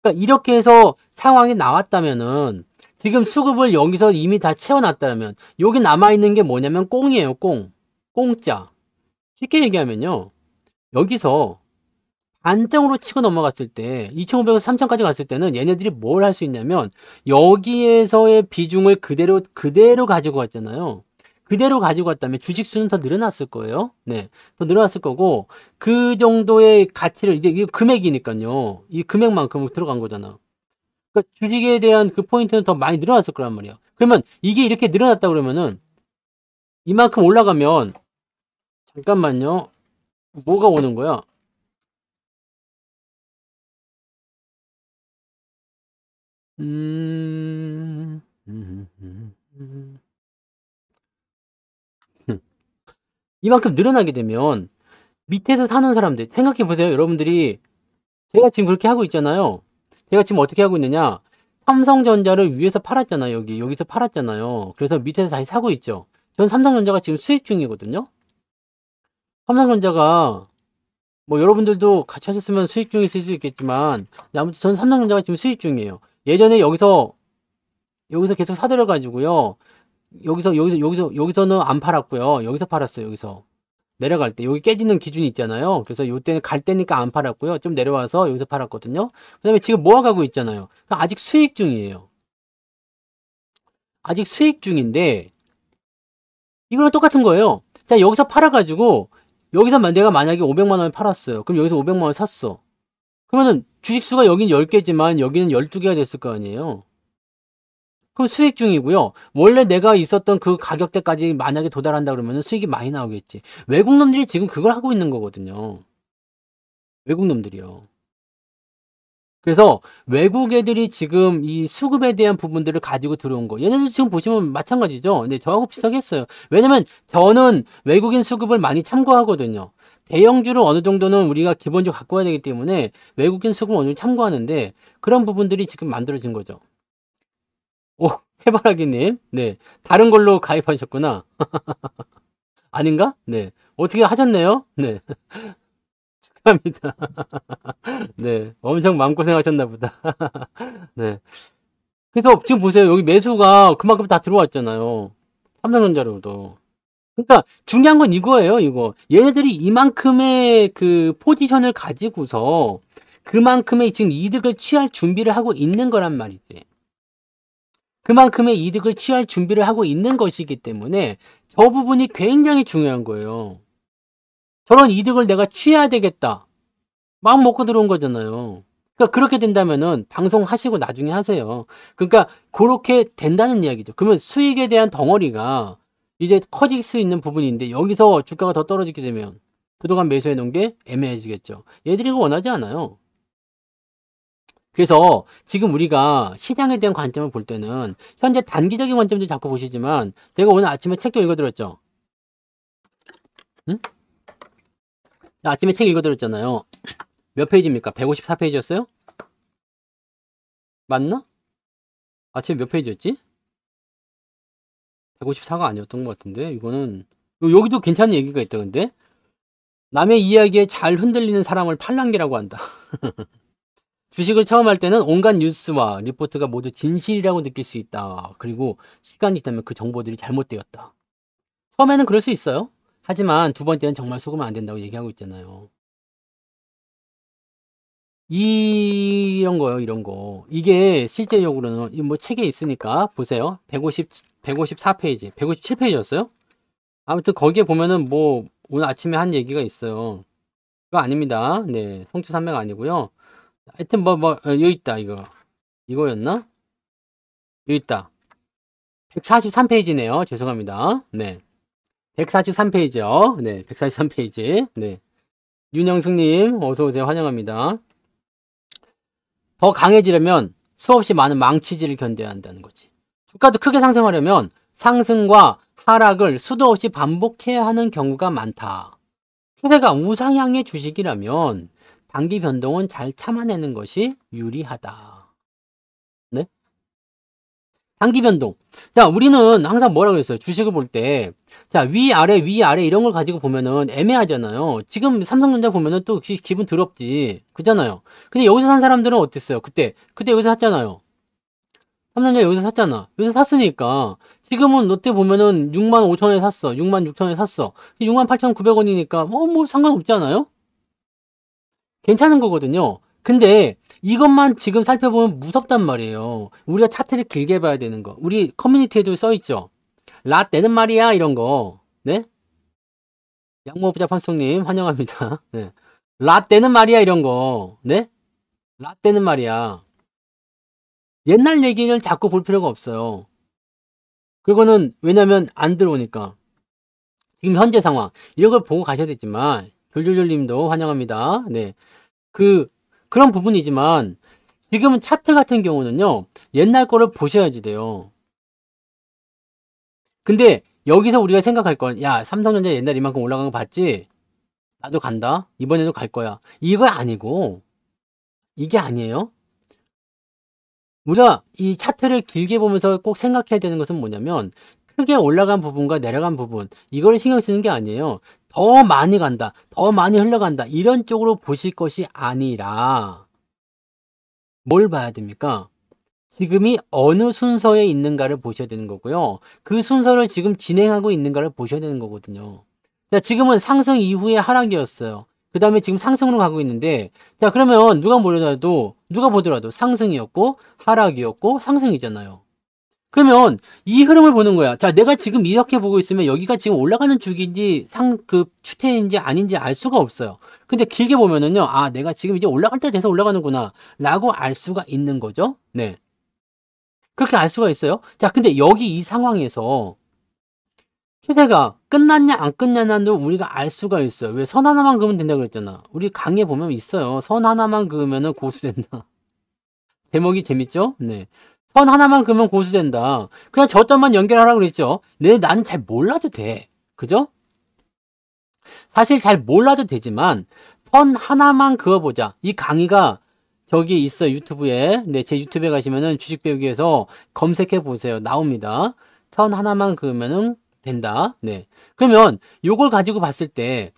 그러니까 이렇게 해서 상황이 나왔다면은 지금 수급을 여기서 이미 다 채워놨다면 여기 남아있는 게 뭐냐면 꽁이에요. 공짜. 쉽게 얘기하면요. 여기서 반등으로 치고 넘어갔을 때 2,500에서 3,000까지 갔을 때는 얘네들이 뭘 할 수 있냐면 여기에서의 비중을 그대로 가지고 왔잖아요. 그대로 가지고 왔다면 주식 수는 더 늘어났을 거예요. 네. 더 늘어났을 거고 그 정도의 가치를 이게 금액이니까요. 이 금액만큼 들어간 거잖아. 그러니까 주식에 대한 그 포인트는 더 많이 늘어났을 거란 말이야. 그러면 이게 이렇게 늘어났다 그러면은 이만큼 올라가면 잠깐만요. 뭐가 오는 거야? 음, 음, 음, 음. 이만큼 늘어나게 되면 밑에서 사는 사람들 생각해 보세요. 여러분들이 제가 지금 그렇게 하고 있잖아요. 제가 지금 어떻게 하고 있느냐? 삼성전자를 위에서 팔았잖아요. 여기서 팔았잖아요. 그래서 밑에서 다시 사고 있죠. 전 삼성전자가 지금 수익 중이거든요. 삼성전자가 뭐 여러분들도 같이 하셨으면 수익 중에 있을 수 있겠지만 아무튼 전 삼성전자가 지금 수익 중이에요. 예전에 여기서 계속 사들여 가지고요. 여기서는 안 팔았고요. 여기서 팔았어요. 여기서 내려갈 때 여기 깨지는 기준이 있잖아요. 그래서 요때는 갈 때니까 안 팔았고요. 좀 내려와서 여기서 팔았거든요. 그다음에 지금 모아가고 있잖아요. 아직 수익 중이에요. 아직 수익 중인데 이거랑 똑같은 거예요. 자, 여기서 팔아가지고 여기서 내가 만약에 500만 원에 팔았어요. 그럼 여기서 500만 원 샀어. 그러면은 주식수가 여기는 10개지만 여기는 12개가 됐을 거 아니에요. 그럼 수익 중이고요. 원래 내가 있었던 그 가격대까지 만약에 도달한다 그러면 수익이 많이 나오겠지. 외국 놈들이 지금 그걸 하고 있는 거거든요. 외국 놈들이요. 그래서 외국 애들이 지금 이 수급에 대한 부분들을 가지고 들어온 거. 얘네들 지금 보시면 마찬가지죠. 근데 저하고 비슷하게 했어요. 왜냐면 저는 외국인 수급을 많이 참고하거든요. 대형주를 어느 정도는 우리가 기본적으로 갖고 와야 되기 때문에 외국인 수급을 어느 정도 참고하는데 그런 부분들이 지금 만들어진 거죠. 오, 해바라기님. 네. 다른 걸로 가입하셨구나. 아닌가? 네. 어떻게 하셨네요? 네. 축하합니다. 네. 엄청 마음고생하셨나 보다. 네. 그래서 지금 보세요. 여기 매수가 그만큼 다 들어왔잖아요. 삼성전자로도. 그러니까 중요한 건 이거예요. 이거. 얘네들이 이만큼의 그 포지션을 가지고서 그만큼의 지금 이득을 취할 준비를 하고 있는 거란 말이지. 그만큼의 이득을 취할 준비를 하고 있는 것이기 때문에 저 부분이 굉장히 중요한 거예요. 저런 이득을 내가 취해야 되겠다. 마음 먹고 들어온 거잖아요. 그러니까 그렇게 된다면은 방송하시고 나중에 하세요. 그러니까 그렇게 된다는 이야기죠. 그러면 수익에 대한 덩어리가 이제 커질 수 있는 부분인데 여기서 주가가 더 떨어지게 되면 그동안 매수해 놓은 게 애매해지겠죠. 얘들이 이거 원하지 않아요. 그래서 지금 우리가 시장에 대한 관점을 볼 때는 현재 단기적인 관점도 자꾸 보시지만 제가 오늘 아침에 책도 읽어드렸죠. 응? 아침에 책 읽어드렸잖아요. 몇 페이지입니까? 154페이지였어요? 맞나? 아침에 몇 페이지였지? 154가 아니었던 것 같은데 이거는 여기도 괜찮은 얘기가 있다. 근데 남의 이야기에 잘 흔들리는 사람을 팔랑귀라고 한다. 주식을 처음 할 때는 온갖 뉴스와 리포트가 모두 진실이라고 느낄 수 있다. 그리고 시간이 있다면 그 정보들이 잘못되었다. 처음에는 그럴 수 있어요. 하지만 두 번째는 정말 속으면 안 된다고 얘기하고 있잖아요. 이런 거요, 이런 거. 이게 실제적으로는 뭐 책에 있으니까 보세요. 154페이지, 157페이지였어요? 아무튼 거기에 보면은 뭐 오늘 아침에 한 얘기가 있어요. 그거 아닙니다. 네, 성추산매가 아니고요. 하여튼 여기 있다, 이거. 이거였나? 여기 있다. 143페이지네요. 죄송합니다. 네. 143페이지요. 네, 143페이지. 네. 윤영숙님, 어서오세요. 환영합니다. 더 강해지려면 수없이 많은 망치질을 견뎌야 한다는 거지. 주가도 크게 상승하려면 상승과 하락을 수도 없이 반복해야 하는 경우가 많다. 추세가 우상향의 주식이라면 단기 변동은 잘 참아내는 것이 유리하다. 네? 단기 변동. 자, 우리는 항상 뭐라고 했어요? 주식을 볼 때. 자, 위아래 이런 걸 가지고 보면은 애매하잖아요. 지금 삼성전자 보면은 또 기분 더럽지. 그잖아요. 근데 여기서 산 사람들은 어땠어요? 그때 여기서 샀잖아요. 삼성전자 여기서 샀잖아. 여기서 샀으니까. 지금은 롯데 보면은 6만 5천원에 샀어. 6만 6천원에 샀어. 6만 8,900원이니까 뭐 상관없지 않아요? 괜찮은 거거든요. 근데 이것만 지금 살펴보면 무섭단 말이에요. 우리가 차트를 길게 봐야 되는 거. 우리 커뮤니티에도 써있죠. 라떼는 말이야 이런 거. 네? 양모부자 판송님 환영합니다. 네. 라떼는 말이야 이런 거. 네? 라떼는 말이야. 옛날 얘기를 자꾸 볼 필요가 없어요. 그리고는 왜냐면 안 들어오니까. 지금 현재 상황 이런 걸 보고 가셔야 되지만 졸졸졸님도 환영합니다. 네. 그런 부분이지만 지금은 차트 같은 경우는요. 옛날 거를 보셔야지 돼요. 근데 여기서 우리가 생각할 건 야 삼성전자 옛날 이만큼 올라간 거 봤지? 나도 간다. 이번에도 갈 거야. 이거 아니고 이게 아니에요. 우리가 이 차트를 길게 보면서 꼭 생각해야 되는 것은 뭐냐면 크게 올라간 부분과 내려간 부분 이거를 신경 쓰는 게 아니에요. 더 많이 간다. 더 많이 흘러간다. 이런 쪽으로 보실 것이 아니라 뭘 봐야 됩니까? 지금이 어느 순서에 있는가를 보셔야 되는 거고요. 그 순서를 지금 진행하고 있는가를 보셔야 되는 거거든요. 자, 지금은 상승 이후에 하락이었어요. 그 다음에 지금 상승으로 가고 있는데, 자, 그러면 누가 보더라도 상승이었고, 하락이었고, 상승이잖아요. 그러면 이 흐름을 보는 거야. 자, 내가 지금 이렇게 보고 있으면 여기가 지금 올라가는 주기인지 추세인지 아닌지 알 수가 없어요. 근데 길게 보면은요, 아, 내가 지금 이제 올라갈 때 돼서 올라가는구나. 라고 알 수가 있는 거죠. 네. 그렇게 알 수가 있어요. 자, 근데 여기 이 상황에서 추세가 끝났냐 안 끝났냐도 우리가 알 수가 있어요. 왜 선 하나만 그으면 된다고 그랬잖아. 우리 강의에 보면 있어요. 선 하나만 그으면 고수된다. 제목이 재밌죠? 네. 선 하나만 그으면 고수된다. 그냥 저점만 연결하라고 그랬죠. 네, 나는 잘 몰라도 돼. 그죠? 사실 잘 몰라도 되지만 선 하나만 그어보자. 이 강의가 저기 있어 유튜브에. 네, 제 유튜브에 가시면은 주식 배우기에서 검색해 보세요. 나옵니다. 선 하나만 그으면은 된다. 네. 그러면 요걸 가지고 봤을 때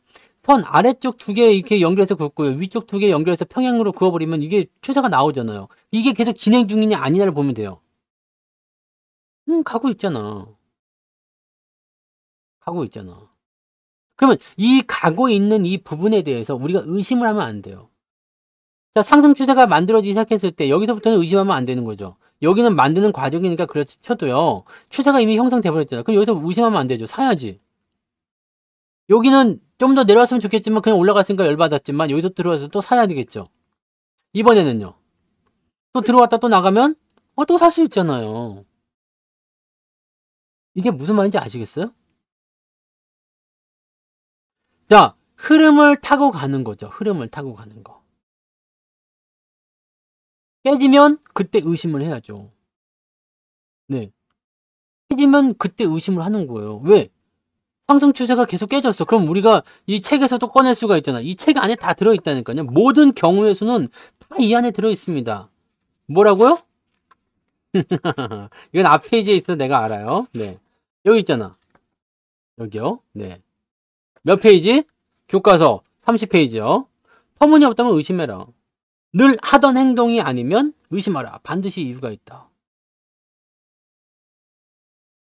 선 아래쪽 두 개 이렇게 연결해서 긋고요. 위쪽 두 개 연결해서 평행으로 그어버리면 이게 추세가 나오잖아요. 이게 계속 진행 중이냐 아니냐를 보면 돼요. 가고 있잖아. 가고 있잖아. 그러면 이 가고 있는 이 부분에 대해서 우리가 의심을 하면 안 돼요. 자, 상승 추세가 만들어지기 시작했을 때 여기서부터는 의심하면 안 되는 거죠. 여기는 만드는 과정이니까 그렇지 쳐도요. 추세가 이미 형성돼 버렸잖아요. 그럼 여기서 의심하면 안 되죠. 사야지. 여기는 좀 더 내려왔으면 좋겠지만 그냥 올라갔으니까 열받았지만 여기서 들어와서 또 사야 되겠죠. 이번에는요. 또 들어왔다 또 나가면 또 살 수 있잖아요. 이게 무슨 말인지 아시겠어요? 자, 흐름을 타고 가는 거죠. 흐름을 타고 가는 거. 깨지면 그때 의심을 해야죠. 네. 깨지면 그때 의심을 하는 거예요. 왜? 상승 추세가 계속 깨졌어. 그럼 우리가 이 책에서 또 꺼낼 수가 있잖아. 이 책 안에 다 들어있다니까요. 모든 경우의 수는 다 이 안에 들어있습니다. 뭐라고요? 이건 앞 페이지에 있어 내가 알아요. 네. 여기 있잖아. 여기요. 네. 몇 페이지? 교과서 30페이지요. 터무니없다면 의심해라. 늘 하던 행동이 아니면 의심하라. 반드시 이유가 있다.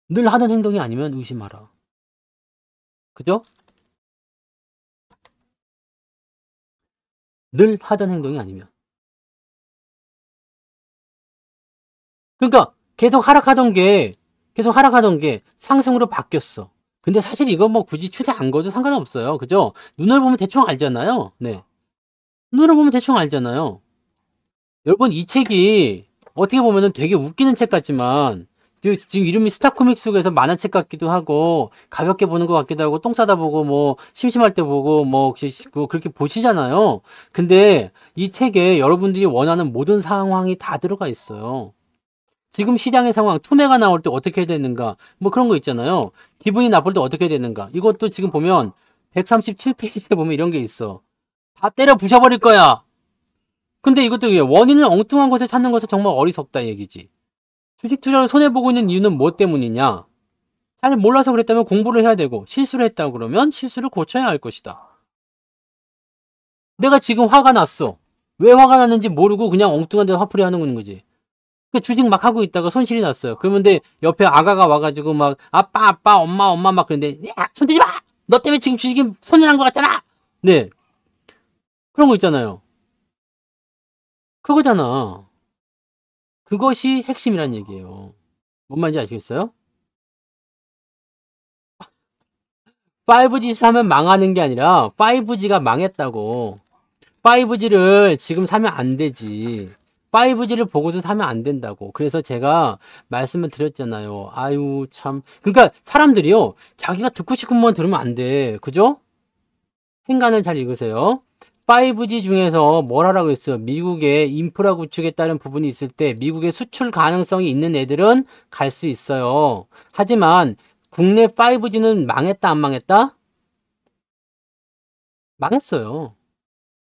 늘 하던 행동이 아니면 의심하라. 그죠? 늘 하던 행동이 아니면. 그러니까 계속 하락하던 게 상승으로 바뀌었어. 근데 사실 이거 뭐 굳이 추세 안 거도 상관없어요. 그죠? 눈을 보면 대충 알잖아요. 네. 눈으로 보면 대충 알잖아요. 여러분, 이 책이 어떻게 보면은 되게 웃기는 책 같지만, 지금 이름이 스타코믹스에서 만화책 같기도 하고, 가볍게 보는 것 같기도 하고, 똥 싸다 보고, 뭐, 심심할 때 보고, 뭐, 그렇게 보시잖아요. 근데 이 책에 여러분들이 원하는 모든 상황이 다 들어가 있어요. 지금 시장의 상황, 투매가 나올 때 어떻게 해야 되는가, 뭐 그런 거 있잖아요. 기분이 나쁠 때 어떻게 해야 되는가. 이것도 지금 보면 137페이지에 보면 이런 게 있어. 다 때려 부셔버릴 거야. 근데 이것도 원인을 엉뚱한 것을 찾는 것은 정말 어리석다 얘기지. 주식 투자를 손해보고 있는 이유는 뭐 때문이냐? 잘 몰라서 그랬다면 공부를 해야 되고, 실수를 했다고 그러면 실수를 고쳐야 할 것이다. 내가 지금 화가 났어. 왜 화가 났는지 모르고 그냥 엉뚱한 데서 화풀이 하는 거지. 주식 막 하고 있다가 손실이 났어요. 그러면 옆에 아가가 와가지고 막 아빠 엄마 막 그런데 야 손대지 마! 너 때문에 지금 주식이 손이 난 것 같잖아! 네. 그런 거 있잖아요. 그거잖아. 그것이 핵심이란 얘기예요. 뭔 말인지 아시겠어요? 5G 사면 망하는 게 아니라 5G가 망했다고. 5G를 지금 사면 안 되지. 5G를 보고서 사면 안 된다고. 그래서 제가 말씀을 드렸잖아요. 아유, 참. 그러니까 사람들이요. 자기가 듣고 싶은 건 들으면 안 돼. 그죠? 행간을 잘 읽으세요. 5G 중에서 뭘 하라고 했어요? 미국의 인프라 구축에 따른 부분이 있을 때 미국의 수출 가능성이 있는 애들은 갈 수 있어요. 하지만 국내 5G는 망했다, 안 망했다? 망했어요.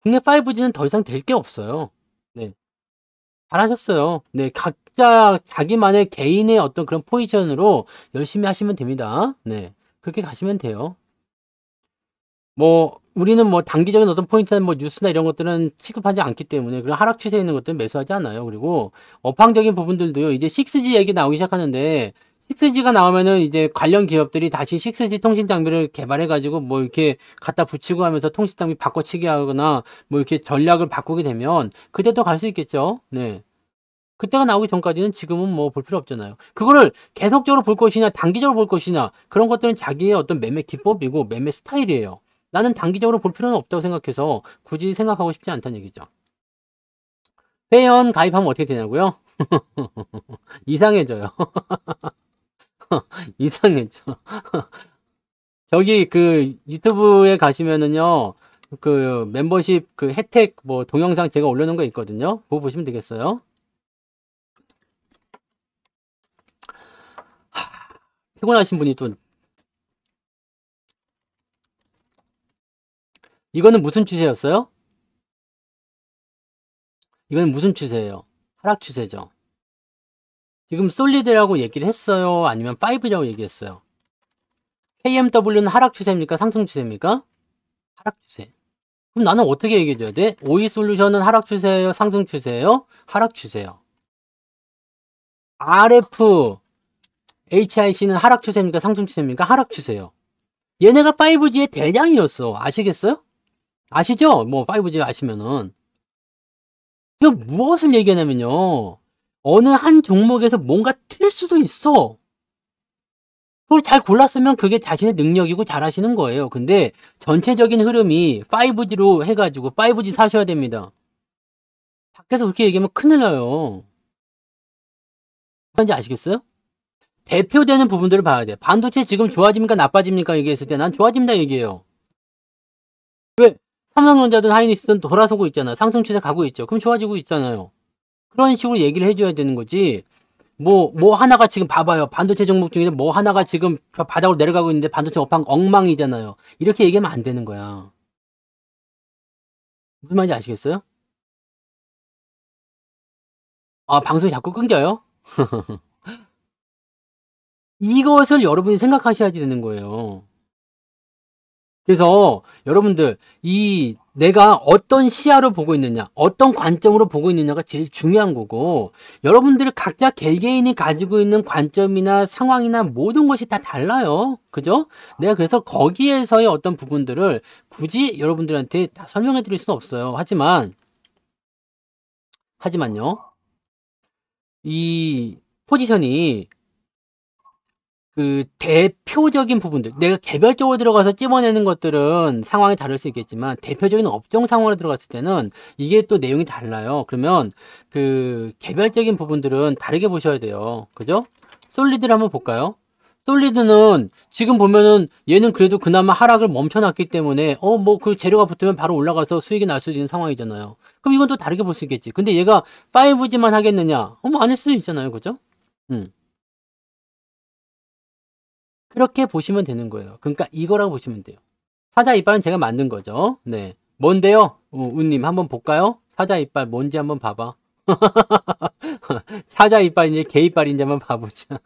국내 5G는 더 이상 될 게 없어요. 네. 잘하셨어요. 네. 각자 자기만의 개인의 어떤 그런 포지션으로 열심히 하시면 됩니다. 네. 그렇게 가시면 돼요. 뭐, 우리는 뭐 단기적인 어떤 포인트나 뭐 뉴스나 이런 것들은 취급하지 않기 때문에 그런 하락 추세에 있는 것들은 매수하지 않아요. 그리고 업황적인 부분들도요. 이제 6G 얘기 나오기 시작하는데 6G가 나오면은 이제 관련 기업들이 다시 6G 통신 장비를 개발해 가지고 뭐 이렇게 갖다 붙이고 하면서 통신 장비 바꿔치기 하거나 뭐 이렇게 전략을 바꾸게 되면 그때 또 갈 수 있겠죠. 네. 그때가 나오기 전까지는 지금은 뭐 볼 필요 없잖아요. 그거를 계속적으로 볼 것이냐, 단기적으로 볼 것이냐, 그런 것들은 자기의 어떤 매매 기법이고 매매 스타일이에요. 나는 단기적으로 볼 필요는 없다고 생각해서 굳이 생각하고 싶지 않다는 얘기죠. 회원 가입하면 어떻게 되냐고요? 이상해져요. 이상해져. 저기 그 유튜브에 가시면은요, 그 멤버십 그 혜택 뭐 동영상 제가 올려놓은 거 있거든요. 그거 보시면 되겠어요. 피곤하신 분이 또 이거는 무슨 추세였어요? 이건 무슨 추세예요? 하락 추세죠. 지금 솔리드라고 얘기를 했어요? 아니면 5라고 얘기했어요? KMW는 하락 추세입니까? 상승 추세입니까? 하락 추세. 그럼 나는 어떻게 얘기해줘야 돼? 오이 솔루션은 하락 추세예요? 상승 추세예요? 하락 추세요. RF, HIC는 하락 추세입니까? 상승 추세입니까? 하락 추세요. 얘네가 5G의 대장이었어. 아시겠어요? 아시죠? 뭐 5G 아시면은. 지금 무엇을 얘기하냐면요. 어느 한 종목에서 뭔가 틀릴 수도 있어. 그걸 잘 골랐으면 그게 자신의 능력이고 잘하시는 거예요. 근데 전체적인 흐름이 5G로 해가지고 5G 사셔야 됩니다. 밖에서 그렇게 얘기하면 큰일 나요. 뭔지 아시겠어요? 대표되는 부분들을 봐야 돼. 반도체 지금 좋아집니까? 나빠집니까? 얘기했을 때 난 좋아집니다 얘기해요. 왜? 삼성전자든 하이닉스든 돌아서고 있잖아요. 상승 추세 가고 있죠. 그럼 좋아지고 있잖아요. 그런 식으로 얘기를 해줘야 되는 거지. 뭐 하나가 지금 봐봐요. 반도체 종목 중에는 뭐 하나가 지금 바닥으로 내려가고 있는데 반도체 업황 엉망이잖아요. 이렇게 얘기하면 안 되는 거야. 무슨 말인지 아시겠어요? 아, 방송이 자꾸 끊겨요? 이것을 여러분이 생각하셔야지 되는 거예요. 그래서 여러분들 내가 어떤 시야로 보고 있느냐, 어떤 관점으로 보고 있느냐가 제일 중요한 거고, 여러분들이 각자 개개인이 가지고 있는 관점이나 상황이나 모든 것이 다 달라요. 그죠? 내가 그래서 거기에서의 어떤 부분들을 굳이 여러분들한테 다 설명해 드릴 수는 없어요. 하지만요, 이 포지션이 그 대표적인 부분들, 내가 개별적으로 들어가서 찝어내는 것들은 상황이 다를 수 있겠지만 대표적인 업종 상황으로 들어갔을 때는 이게 또 내용이 달라요. 그러면 그 개별적인 부분들은 다르게 보셔야 돼요. 그죠? 솔리드를 한번 볼까요? 솔리드는 지금 보면은 얘는 그래도 그나마 하락을 멈춰놨기 때문에 뭐 그 재료가 붙으면 바로 올라가서 수익이 날 수 있는 상황이잖아요. 그럼 이건 또 다르게 볼 수 있겠지. 근데 얘가 5G만 하겠느냐? 뭐 아닐 수도 있잖아요. 그죠? 음. 그렇게 보시면 되는 거예요. 그러니까 이거라고 보시면 돼요. 사자 이빨은 제가 만든 거죠. 네. 뭔데요? 운님 한번 볼까요? 사자 이빨 뭔지 한번 봐봐. 사자 이빨인지 개 이빨인지 한번 봐보자.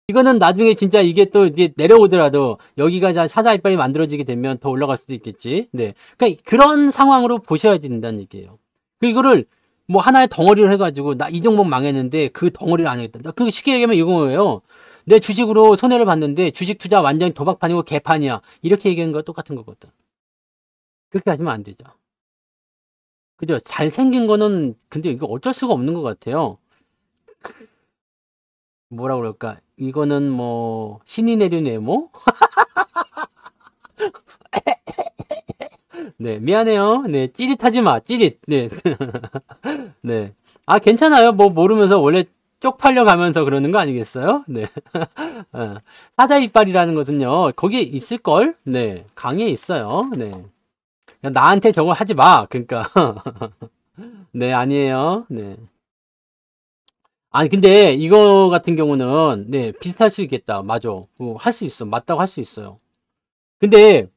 이거는 나중에 진짜 이게 또 이게 내려오더라도 여기가 사자 이빨이 만들어지게 되면 더 올라갈 수도 있겠지. 네. 그러니까 그런 상황으로 보셔야 된다는 얘기예요. 이거를 뭐 하나의 덩어리를 해가지고 나 이 종목 망했는데 그 덩어리를 안 하겠다. 그 쉽게 얘기하면 이거예요. 내 주식으로 손해를 봤는데 주식 투자 완전히 도박판이고 개판이야. 이렇게 얘기하는 거 똑같은 거거든. 그렇게 하시면 안 되죠. 그죠? 잘생긴 거는 근데 이거 어쩔 수가 없는 것 같아요. 뭐라 그럴까? 이거는 뭐 신이 내린 외모? 네, 미안해요. 네, 찌릿하지 마. 찌릿. 네. 네. 아, 괜찮아요. 뭐 모르면서 원래 쪽팔려 가면서 그러는 거 아니겠어요? 네. 사자 이빨이라는 것은요. 거기에 있을걸? 네. 강의에 있어요. 네. 그냥 나한테 저거 하지 마. 그러니까. 네, 아니에요. 네. 아니, 근데 이거 같은 경우는 네, 비슷할 수 있겠다. 맞아. 할 수 있어. 맞다고 할 수 있어요. 근데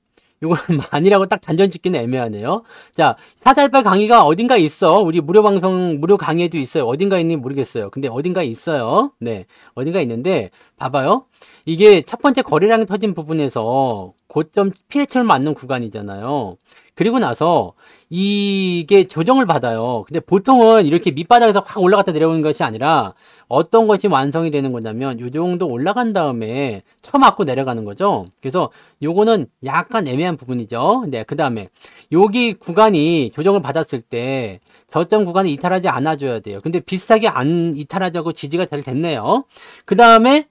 요거는 아니라고 딱 단정 짓기는 애매하네요. 자, 사자이빨 강의가 어딘가 있어. 우리 무료 방송, 무료 강의에도 있어요. 어딘가 있는지 모르겠어요. 근데 어딘가 있어요. 네. 어딘가 있는데, 봐봐요. 이게 첫 번째 거래량이 터진 부분에서 고점 피해처를 맞는 구간이잖아요. 그리고 나서 이게 조정을 받아요. 근데 보통은 이렇게 밑바닥에서 확 올라갔다 내려오는 것이 아니라 어떤 것이 완성이 되는 거냐면 요 정도 올라간 다음에 쳐맞고 내려가는 거죠. 그래서 요거는 약간 애매한 부분이죠. 네, 그 다음에 여기 구간이 조정을 받았을 때 저점 구간을 이탈하지 않아줘야 돼요. 근데 비슷하게 안 이탈하자고 지지가 잘 됐네요. 그 다음에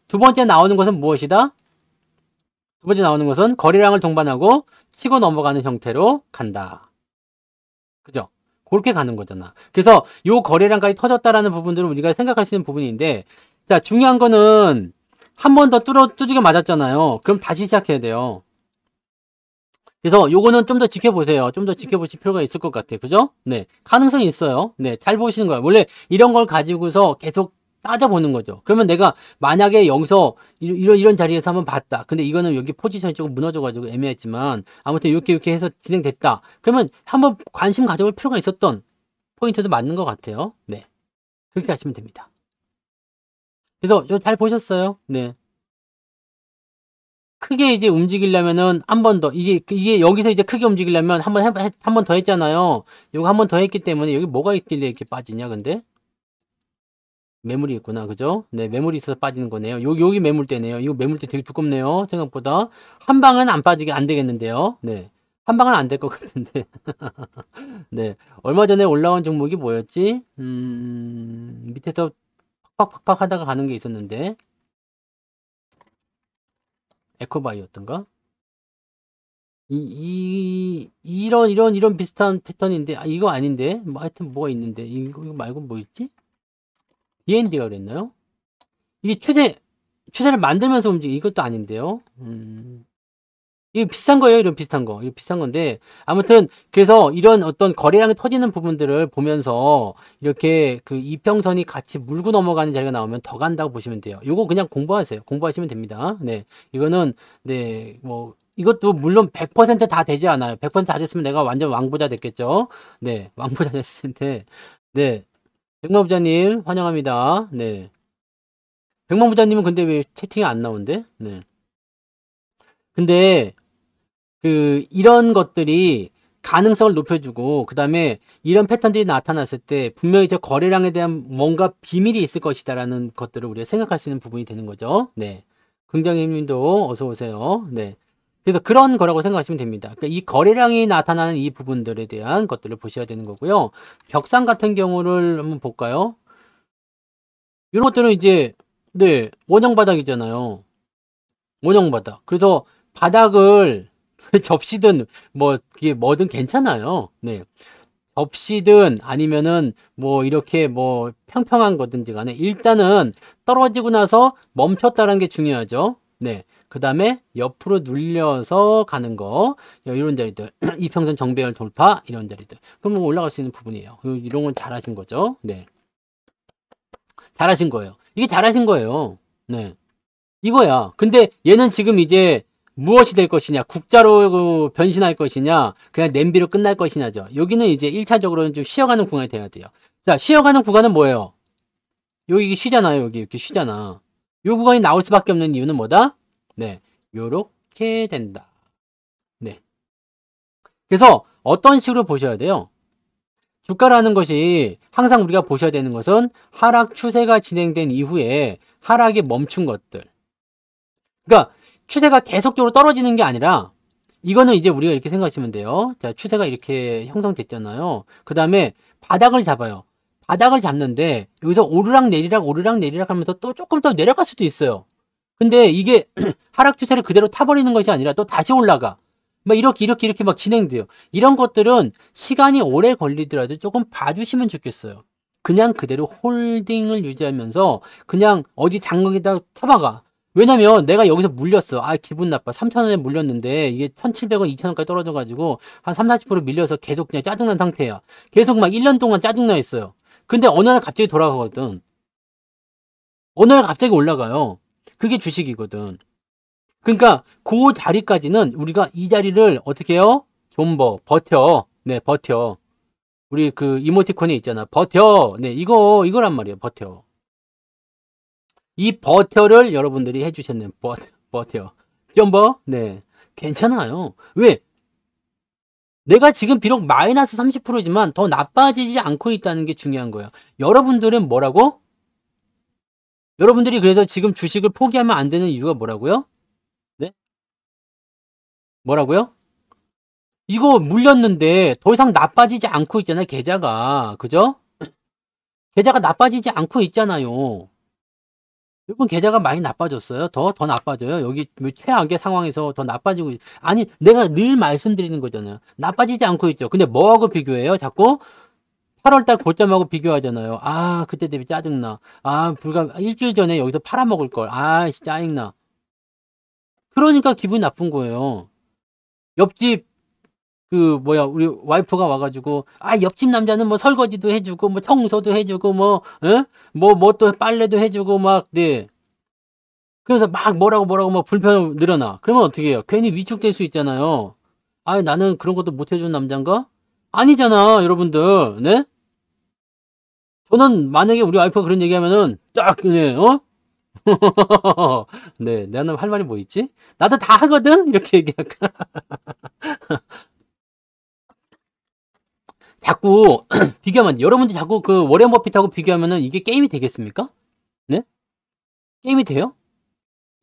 두 번째 나오는 것은 무엇이다? 두 번째 나오는 것은 거래량을 동반하고 치고 넘어가는 형태로 간다. 그죠? 그렇게 가는 거잖아. 그래서 요 거래량까지 터졌다라는 부분들은 우리가 생각할 수 있는 부분인데, 자, 중요한 거는 한 번 더 두들겨 맞았잖아요. 그럼 다시 시작해야 돼요. 그래서 요거는 좀 더 지켜보세요. 좀 더 지켜보실 필요가 있을 것 같아요. 그죠? 네. 가능성이 있어요. 네. 잘 보시는 거예요. 원래 이런 걸 가지고서 계속 따져보는 거죠. 그러면 내가 만약에 여기서 이런 자리에서 한번 봤다. 근데 이거는 여기 포지션이 조금 무너져가지고 애매했지만 아무튼 이렇게 해서 진행됐다. 그러면 한번 관심 가져볼 필요가 있었던 포인트도 맞는 것 같아요. 네. 그렇게 하시면 됩니다. 그래서 잘 보셨어요? 네. 크게 이제 움직이려면은 한 번 더, 이게 여기서 이제 크게 움직이려면 한 번 더 했잖아요. 요거 한 번 더 했기 때문에 여기 뭐가 있길래 이렇게 빠지냐, 근데? 매물이 있구나. 그죠? 네, 매물이 있어서 빠지는 거네요. 여기 매물대네요. 이거 매물대 되게 두껍네요. 생각보다. 한 방은 안 빠지게 안 되겠는데요. 네. 한 방은 안 될 것 같은데. 네. 얼마 전에 올라온 종목이 뭐였지? 밑에서 팍팍팍팍 하다가 가는 게 있었는데. 에코바이였던가? 이런 비슷한 패턴인데, 이거 아닌데? 뭐, 하여튼 뭐가 있는데. 이거 말고 뭐 있지? D&D가 그랬나요? 이게 추세를 만들면서 움직이 이것도 아닌데요. 이게 비슷한 거예요. 이런 비슷한 거. 이거 비슷한 건데. 아무튼, 그래서 이런 어떤 거래량이 터지는 부분들을 보면서 이렇게 그 이평선이 같이 물고 넘어가는 자리가 나오면 더 간다고 보시면 돼요. 요거 그냥 공부하세요. 공부하시면 됩니다. 네. 이거는, 네, 뭐, 이것도 물론 100%다 되지 않아요. 100%다 됐으면 내가 완전 왕부자 됐겠죠. 네. 왕부자 됐을 텐데. 네. 백만부자님, 환영합니다. 네. 백만부자님은 근데 왜 채팅이 안 나온대? 네. 근데 이런 것들이 가능성을 높여주고 그다음에 이런 패턴들이 나타났을 때 분명히 저 거래량에 대한 뭔가 비밀이 있을 것이다라는 것들을 우리가 생각할 수 있는 부분이 되는 거죠. 네. 긍정님도 어서 오세요. 네. 그래서 그런 거라고 생각하시면 됩니다. 그러니까 이 거래량이 나타나는 이 부분들에 대한 것들을 보셔야 되는 거고요. 벽상 같은 경우를 한번 볼까요? 이런 것들은 이제 네, 원형 바닥이잖아요. 원형 바닥. 그래서 바닥을 접시든 뭐 그게 뭐든 괜찮아요. 네. 접시든 아니면은 뭐 이렇게 뭐 평평한 거든지 간에 일단은 떨어지고 나서 멈췄다는 게 중요하죠. 네. 그 다음에 옆으로 눌려서 가는 거 이런 자리들 이평선 정배열 돌파 이런 자리들 그럼 올라갈 수 있는 부분이에요. 이런 건 잘하신 거죠. 네. 잘하신 거예요. 이게 잘하신 거예요. 네. 이거야. 근데 얘는 지금 이제 무엇이 될 것이냐, 국자로 변신할 것이냐, 그냥 냄비로 끝날 것이냐죠. 여기는 이제 1차적으로는 좀 쉬어가는 구간이 돼야 돼요. 자, 쉬어가는 구간은 뭐예요? 여기 쉬잖아요. 여기 이렇게 쉬잖아. 요 구간이 나올 수밖에 없는 이유는 뭐다? 네. 요렇게 된다. 네. 그래서 어떤 식으로 보셔야 돼요? 주가라는 것이 항상 우리가 보셔야 되는 것은 하락 추세가 진행된 이후에 하락이 멈춘 것들. 그러니까 추세가 계속적으로 떨어지는 게 아니라 이거는 이제 우리가 이렇게 생각하시면 돼요. 자, 추세가 이렇게 형성됐잖아요. 그 다음에 바닥을 잡아요. 바닥을 잡는데 여기서 오르락 내리락 오르락 내리락 하면서 또 조금 더 내려갈 수도 있어요. 근데 이게 하락 추세를 그대로 타버리는 것이 아니라 또 다시 올라가. 막 이렇게 막 진행돼요. 이런 것들은 시간이 오래 걸리더라도 조금 봐주시면 좋겠어요. 그냥 그대로 홀딩을 유지하면서 그냥 어디 장거기다 쳐박아. 왜냐면 내가 여기서 물렸어. 아, 기분 나빠. 3,000원에 물렸는데 이게 1,700원, 2,000원까지 떨어져가지고 한 3, 40% 밀려서 계속 그냥 짜증난 상태야. 계속 막 1년 동안 짜증나 있어요. 근데 어느 날 갑자기 돌아가거든. 어느 날 갑자기 올라가요. 그게 주식이거든. 그러니까 그 자리까지는 우리가 이 자리를 어떻게 해요? 좀 버텨. 네, 버텨. 우리 그 이모티콘에 있잖아. 버텨. 네, 이거란 말이에요. 버텨. 이 버텨를 여러분들이 해주셨네요. 버텨. 점버? 네. 괜찮아요. 왜? 내가 지금 비록 마이너스 30%지만 더 나빠지지 않고 있다는 게 중요한 거예요. 여러분들은 뭐라고? 여러분들이 그래서 지금 주식을 포기하면 안 되는 이유가 뭐라고요? 네? 뭐라고요? 이거 물렸는데 더 이상 나빠지지 않고 있잖아요. 계좌가. 그죠? 계좌가 나빠지지 않고 있잖아요. 여러분 계좌가 많이 나빠졌어요. 더 나빠져요. 여기 최악의 상황에서 더 나빠지고 아니 내가 늘 말씀드리는 거잖아요. 나빠지지 않고 있죠. 근데 뭐하고 비교해요? 자꾸 8월달 고점하고 비교하잖아요. 아 그때 대비 짜증나. 아 불과 일주일 전에 여기서 팔아먹을 걸. 아 짜증나. 그러니까 기분이 나쁜 거예요. 옆집 우리 와이프가 와가지고, 아, 옆집 남자는 뭐 설거지도 해주고, 뭐 청소도 해주고, 뭐, 뭐 또 빨래도 해주고, 막, 네. 그래서 막 뭐라고 막 불편 늘어나. 그러면 어떻게 해요? 괜히 위축될 수 있잖아요. 아, 나는 그런 것도 못 해주는 남잔가? 아니잖아, 여러분들. 네? 저는 만약에 우리 와이프가 그런 얘기하면은, 딱, 네, 네, 나는 할 말이 뭐 있지? 나도 다 하거든? 이렇게 얘기할까? 자꾸 비교하면 여러분들이 자꾸 그 워렌 버핏하고 비교하면은 이게 게임이 되겠습니까? 네? 게임이 돼요?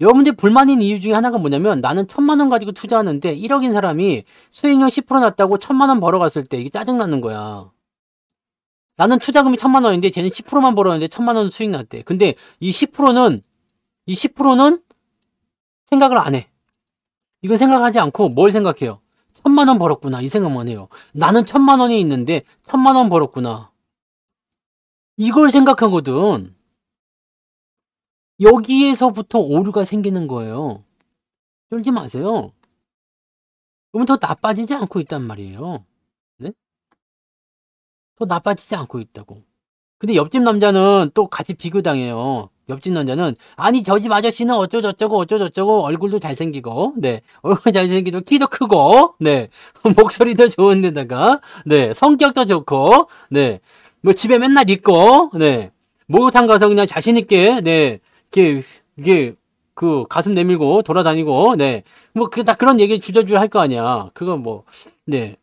여러분들 불만인 이유 중에 하나가 뭐냐면 나는 1,000만 원 가지고 투자하는데 1억인 사람이 수익률 10% 났다고 1,000만 원 벌어갔을 때 이게 짜증나는 거야. 나는 투자금이 1,000만 원인데 쟤는 10%만 벌었는데 1,000만 원 수익 났대. 근데 이 10%는 생각을 안 해. 이건 생각하지 않고 뭘 생각해요? 1,000만 원 벌었구나 이 생각만 해요. 나는 1,000만 원이 있는데 1,000만 원 벌었구나. 이걸 생각하거든. 여기에서부터 오류가 생기는 거예요. 쫄지 마세요. 그러면 더 나빠지지 않고 있단 말이에요. 네? 더 나빠지지 않고 있다고. 근데 옆집 남자는 또 같이 비교당해요. 옆집 남자는 아니 저 집 아저씨는 어쩌고저쩌고 얼굴도 잘생기고 네 얼굴 잘생기고 키도 크고 네 목소리도 좋은데다가 네 성격도 좋고 네 뭐 집에 맨날 있고 네 목욕탕 가서 그냥 자신 있게 네 이게 그 가슴 내밀고 돌아다니고, 네. 뭐, 다 그런 얘기 주저주저 할 거 아니야. 그거 뭐, 네.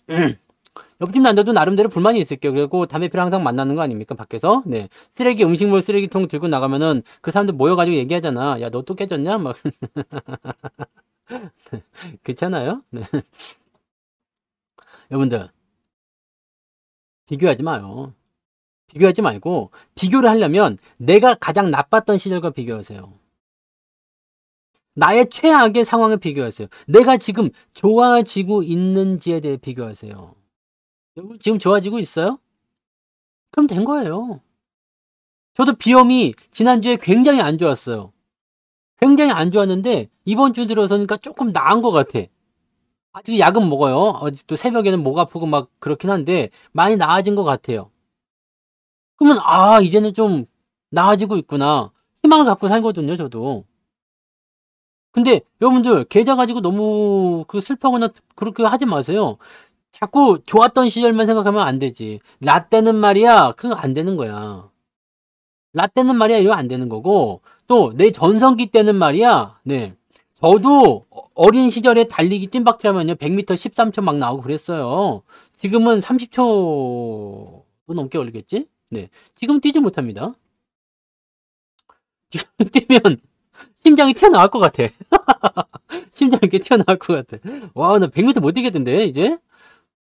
옆집 남자도 나름대로 불만이 있을게요. 그리고 담배 피러 항상 만나는 거 아닙니까? 밖에서. 네. 쓰레기, 음식물 쓰레기통 들고 나가면은 그 사람들 모여가지고 얘기하잖아. 야, 너 또 깨졌냐? 막. 그렇잖아요? 네. 여러분들, 비교하지 마요. 비교하지 말고, 비교를 하려면 내가 가장 나빴던 시절과 비교하세요. 나의 최악의 상황을 비교하세요. 내가 지금 좋아지고 있는지에 대해 비교하세요. 여러분, 지금 좋아지고 있어요? 그럼 된 거예요. 저도 비염이 지난주에 굉장히 안 좋았어요. 굉장히 안 좋았는데 이번 주 들어서니까 조금 나은 것 같아. 아직 약은 먹어요. 아직도 새벽에는 목 아프고 막 그렇긴 한데 많이 나아진 것 같아요. 그러면 이제는 좀 나아지고 있구나. 희망을 갖고 살거든요, 저도. 근데 여러분들 계좌 가지고 너무 슬퍼하거나 그렇게 하지 마세요. 자꾸 좋았던 시절만 생각하면 안 되지. 라떼는 말이야, 그거 안 되는 거야. 라떼는 말이야, 이거 안 되는 거고, 또 내 전성기 때는 말이야, 네. 저도 어린 시절에 달리기 뜀박질하면요, 100m 13초 막 나오고 그랬어요. 지금은 30초 넘게 걸리겠지? 네. 지금 뛰지 못합니다. 지금 뛰면 심장이 튀어나올 것 같아. 심장이 이렇게 튀어나올 것 같아. 와, 나 100m 못 뛰겠던데, 이제?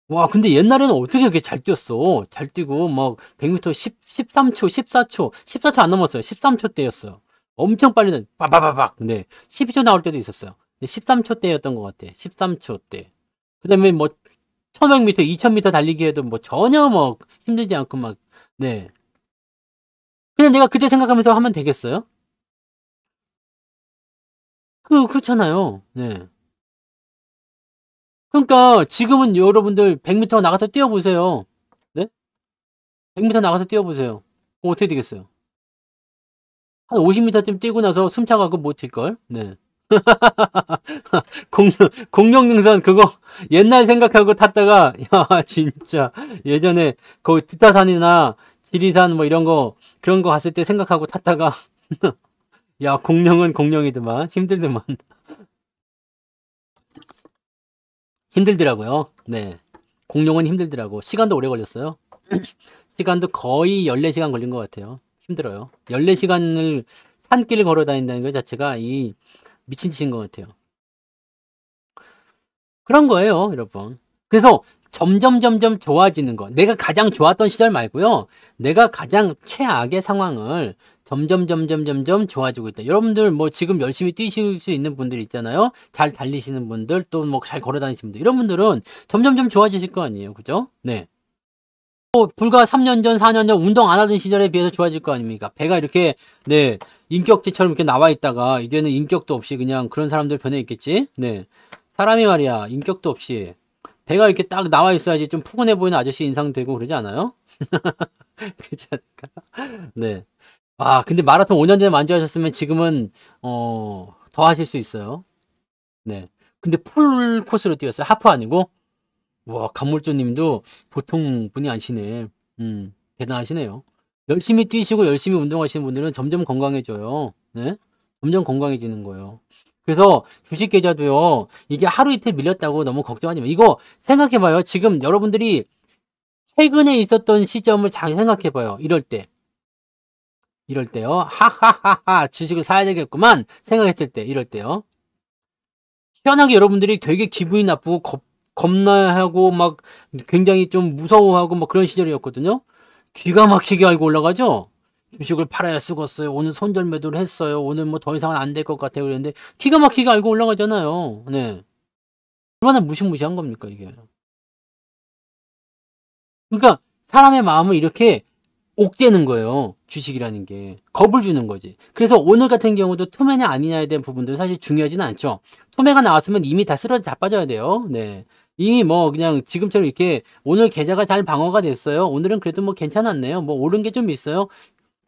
와, 근데 옛날에는 어떻게 그렇게 잘 뛰었어? 잘 뛰고, 막, 100m 13초, 14초, 14초 안 넘었어요. 13초 대였어요. 엄청 빨리, 빠바바박. 네. 12초 나올 때도 있었어요. 13초 대였던 것 같아. 13초 대. 그 다음에 뭐, 1500m, 2000m 달리기 해도 뭐 전혀 뭐 힘들지 않고 막, 네. 그냥 내가 그때 생각하면서 하면 되겠어요? 그렇잖아요. 네. 그러니까 지금은 여러분들 100m 나가서 뛰어보세요. 네? 100m 나가서 뛰어보세요. 어떻게 되겠어요? 한 50m쯤 뛰고 나서 숨 차가고 못 뛸걸? 네. 공룡능선 그거 옛날 생각하고 탔다가, 야, 진짜. 예전에 거기 드타산이나 지리산 뭐 이런 거, 그런 거 갔을 때 생각하고 탔다가, 야, 공룡은 공룡이더만. 힘들더만. 힘들더라고요. 네. 공룡은 힘들더라고. 시간도 오래 걸렸어요. 시간도 거의 14시간 걸린 것 같아요. 힘들어요. 14시간을 산길을 걸어 다닌다는 것 자체가 미친 짓인 것 같아요. 그런 거예요, 여러분. 그래서 점점 좋아지는 거. 내가 가장 좋았던 시절 말고요. 내가 가장 최악의 상황을 점점 좋아지고 있다. 여러분들 뭐 지금 열심히 뛰실 수 있는 분들 있잖아요. 잘 달리시는 분들, 또 뭐 잘 걸어 다니시는 분들. 이런 분들은 점점 좋아지실 거 아니에요. 그죠? 네. 불과 3년 전, 4년 전 운동 안 하던 시절에 비해서 좋아질 거 아닙니까? 배가 이렇게, 네, 인격체처럼 이렇게 나와 있다가, 이제는 인격도 없이 그냥 그런 사람들 변해 있겠지? 네. 사람이 말이야, 인격도 없이. 배가 이렇게 딱 나와 있어야지 좀 푸근해 보이는 아저씨 인상 되고 그러지 않아요? 그렇지 않을까? 네. 근데 마라톤 5년 전에 만주하셨으면 지금은, 더 하실 수 있어요. 네. 근데 풀 코스로 뛰었어요. 하프 아니고? 와, 간물주 님도 보통 분이 아니시네. 대단하시네요. 열심히 뛰시고 열심히 운동하시는 분들은 점점 건강해져요. 네? 점점 건강해지는 거예요. 그래서 주식 계좌도요, 이게 하루 이틀 밀렸다고 너무 걱정하지 마. 이거 생각해봐요. 지금 여러분들이 최근에 있었던 시점을 잘 생각해봐요. 이럴 때. 이럴 때요. 하하하하, 주식을 사야 되겠구만. 생각했을 때, 이럴 때요. 희한하게 여러분들이 되게 기분이 나쁘고 겁나하고 막 굉장히 좀 무서워하고 막 그런 시절이었거든요. 기가 막히게 알고 올라가죠. 주식을 팔아야 쓰겠어요. 오늘 손절 매도를 했어요. 오늘 뭐 더 이상은 안 될 것 같아요. 그랬는데 기가 막히게 알고 올라가잖아요. 네. 얼마나 무시무시한 겁니까 이게. 그러니까 사람의 마음을 이렇게 옥죄는 거예요. 주식이라는 게. 겁을 주는 거지. 그래서 오늘 같은 경우도 투매냐 아니냐에 대한 부분도 사실 중요하지는 않죠. 투매가 나왔으면 이미 다 쓰러져 자빠져야 돼요. 네. 이미 뭐 그냥 지금처럼 이렇게 오늘 계좌가 잘 방어가 됐어요. 오늘은 그래도 뭐 괜찮았네요. 뭐 오른 게 좀 있어요.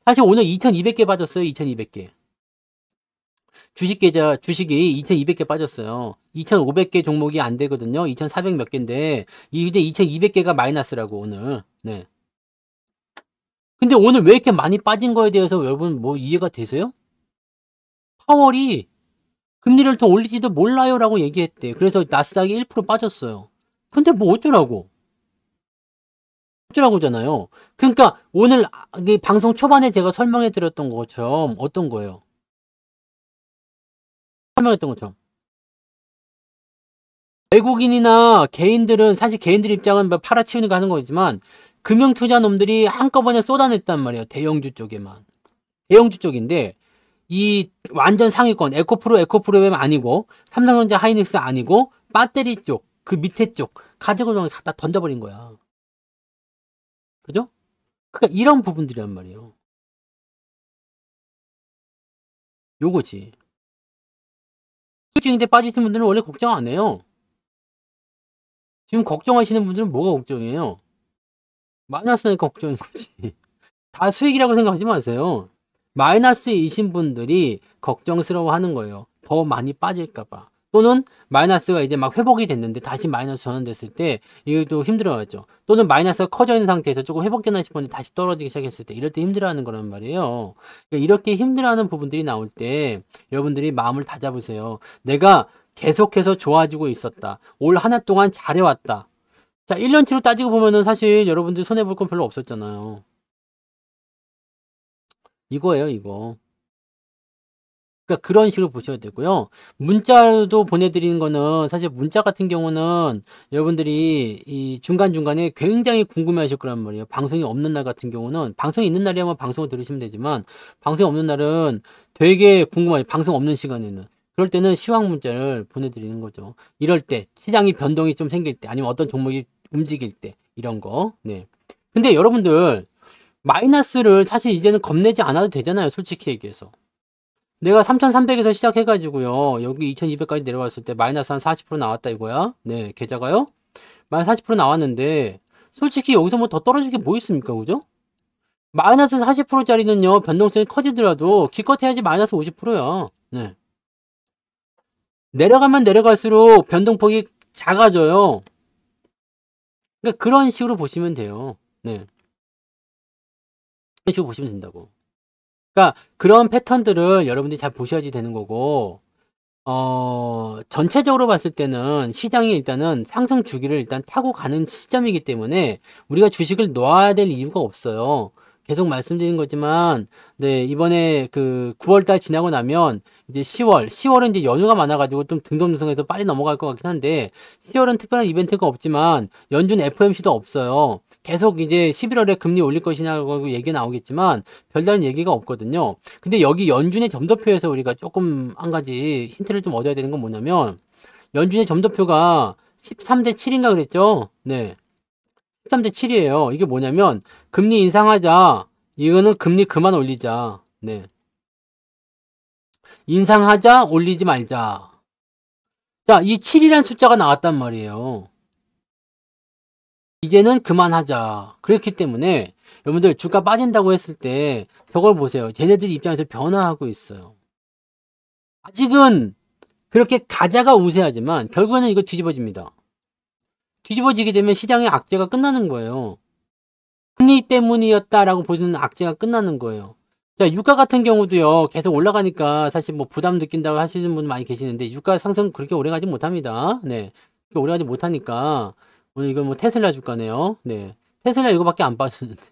사실 오늘 2200개 빠졌어요. 2200개. 주식이 2200개 빠졌어요. 2500개 종목이 안 되거든요. 2400 몇 개인데, 이제 2200개가 마이너스라고, 오늘. 네. 근데 오늘 왜 이렇게 많이 빠진 거에 대해서 여러분 뭐 이해가 되세요? 파월이 금리를 더 올리지도 몰라요라고 얘기했대. 그래서 나스닥이 1% 빠졌어요. 근데 뭐 어쩌라고잖아요. 그러니까 오늘 이 방송 초반에 제가 설명해 드렸던 것처럼 어떤 거예요? 설명했던 것처럼 외국인이나 개인들은 사실 개인들 입장은 뭐 팔아치우니까 하는 거지만 금융투자 놈들이 한꺼번에 쏟아냈단 말이에요. 대형주 쪽에만. 대형주 쪽인데 이 완전 상위권 에코프로엠 아니고 삼성전자 하이닉스 아니고 배터리 쪽 그 밑에 쪽 가지고 다 던져버린 거야. 그죠? 그러니까 이런 부분들이란 말이에요. 요거지. 수익인데 빠지신 분들은 원래 걱정 안 해요. 지금 걱정하시는 분들은 뭐가 걱정이에요? 마이너스니까 걱정인 거지. 다 수익이라고 생각하지 마세요. 마이너스이신 분들이 걱정스러워 하는 거예요. 더 많이 빠질까봐. 또는 마이너스가 이제 막 회복이 됐는데 다시 마이너스 전환됐을 때 이것도 힘들어하죠. 또는 마이너스가 커져 있는 상태에서 조금 회복되나 싶었는데 다시 떨어지기 시작했을 때 이럴 때 힘들어하는 거란 말이에요. 그러니까 이렇게 힘들어하는 부분들이 나올 때 여러분들이 마음을 다잡으세요. 내가 계속해서 좋아지고 있었다. 올 한 해 동안 잘해왔다. 자, 1년치로 따지고 보면은 사실 여러분들 손해볼 건 별로 없었잖아요. 이거예요, 이거. 그러니까 그런 식으로 보셔야 되고요. 문자도 보내드리는 거는 사실 문자 같은 경우는 여러분들이 이 중간중간에 굉장히 궁금해 하실 거란 말이에요. 방송이 없는 날 같은 경우는 방송이 있는 날이야만 방송을 들으시면 되지만 방송이 없는 날은 되게 궁금해요. 방송 없는 시간에는. 그럴 때는 시황 문자를 보내드리는 거죠. 이럴 때 시장이 변동이 좀 생길 때 아니면 어떤 종목이 움직일 때 이런 거. 네. 근데 여러분들 마이너스를 사실 이제는 겁내지 않아도 되잖아요. 솔직히 얘기해서. 내가 3,300에서 시작해가지고요. 여기 2,200까지 내려왔을 때 마이너스 한 40% 나왔다 이거야. 네, 계좌가요. 마이너스 40% 나왔는데 솔직히 여기서 뭐 더 떨어질 게 뭐 있습니까? 그죠? 마이너스 40%짜리는요. 변동성이 커지더라도 기껏 해야지 마이너스 50%야. 네. 내려가면 내려갈수록 변동폭이 작아져요. 그러니까 그런 식으로 보시면 돼요. 네. 그런 식으로 보시면 된다고. 그러니까 그런 패턴들을 여러분들이 잘 보셔야지 되는 거고 전체적으로 봤을 때는 시장이 일단은 상승 주기를 일단 타고 가는 시점이기 때문에 우리가 주식을 놓아야 될 이유가 없어요. 계속 말씀드린 거지만, 네, 이번에 그 9월달 지나고 나면 이제 10월은 이제 연휴가 많아가지고 좀 등등등등해서 빨리 넘어갈 것 같긴 한데, 10월은 특별한 이벤트가 없지만, 연준 FOMC도 없어요. 계속 이제 11월에 금리 올릴 것이냐고 얘기 나오겠지만, 별다른 얘기가 없거든요. 근데 여기 연준의 점도표에서 우리가 조금 한 가지 힌트를 좀 얻어야 되는 건 뭐냐면, 연준의 점도표가 13대 7인가 그랬죠? 네. 13대 7이에요. 이게 뭐냐면, 금리 인상하자. 이거는 금리 그만 올리자. 네. 인상하자, 올리지 말자. 자, 이 7이라는 숫자가 나왔단 말이에요. 이제는 그만하자. 그렇기 때문에 여러분들 주가 빠진다고 했을 때 저걸 보세요. 쟤네들 입장에서 변화하고 있어요. 아직은 그렇게 가자가 우세하지만 결국에는 이거 뒤집어집니다. 뒤집어지게 되면 시장의 악재가 끝나는 거예요. 금리 때문이었다라고 보시는 악재가 끝나는 거예요. 자, 유가 같은 경우도요, 계속 올라가니까 사실 뭐 부담 느낀다고 하시는 분 많이 계시는데, 유가 상승 그렇게 오래 가지 못합니다. 네. 그렇게 오래 가지 못하니까, 오늘 이건 뭐 테슬라 주가네요. 네. 테슬라 이거밖에 안 빠졌는데.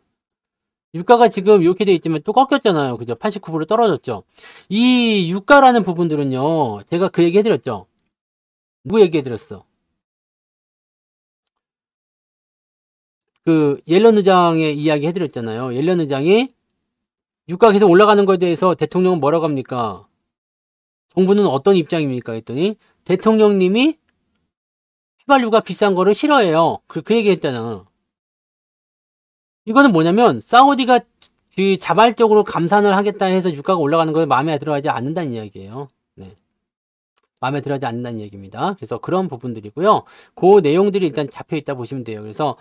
유가가 지금 이렇게 돼 있지만 또 꺾였잖아요. 그죠? 89% 떨어졌죠. 이 유가라는 부분들은요, 제가 그 얘기 해드렸죠. 누구 얘기 해드렸어? 그 옐런 의장의 이야기 해드렸잖아요. 옐런 의장이 유가 계속 올라가는 거에 대해서 대통령은 뭐라고 합니까? 정부는 어떤 입장입니까? 했더니 대통령님이 휘발유가 비싼 거를 싫어해요. 그 얘기 했잖아. 이거는 뭐냐면 사우디가 그 자발적으로 감산을 하겠다 해서 유가가 올라가는 거에 마음에 들어하지 않는다는 이야기예요. 네. 마음에 들어하지 않는다는 얘기입니다. 그래서 그런 부분들이고요. 그 내용들이 일단 잡혀 있다 보시면 돼요. 그래서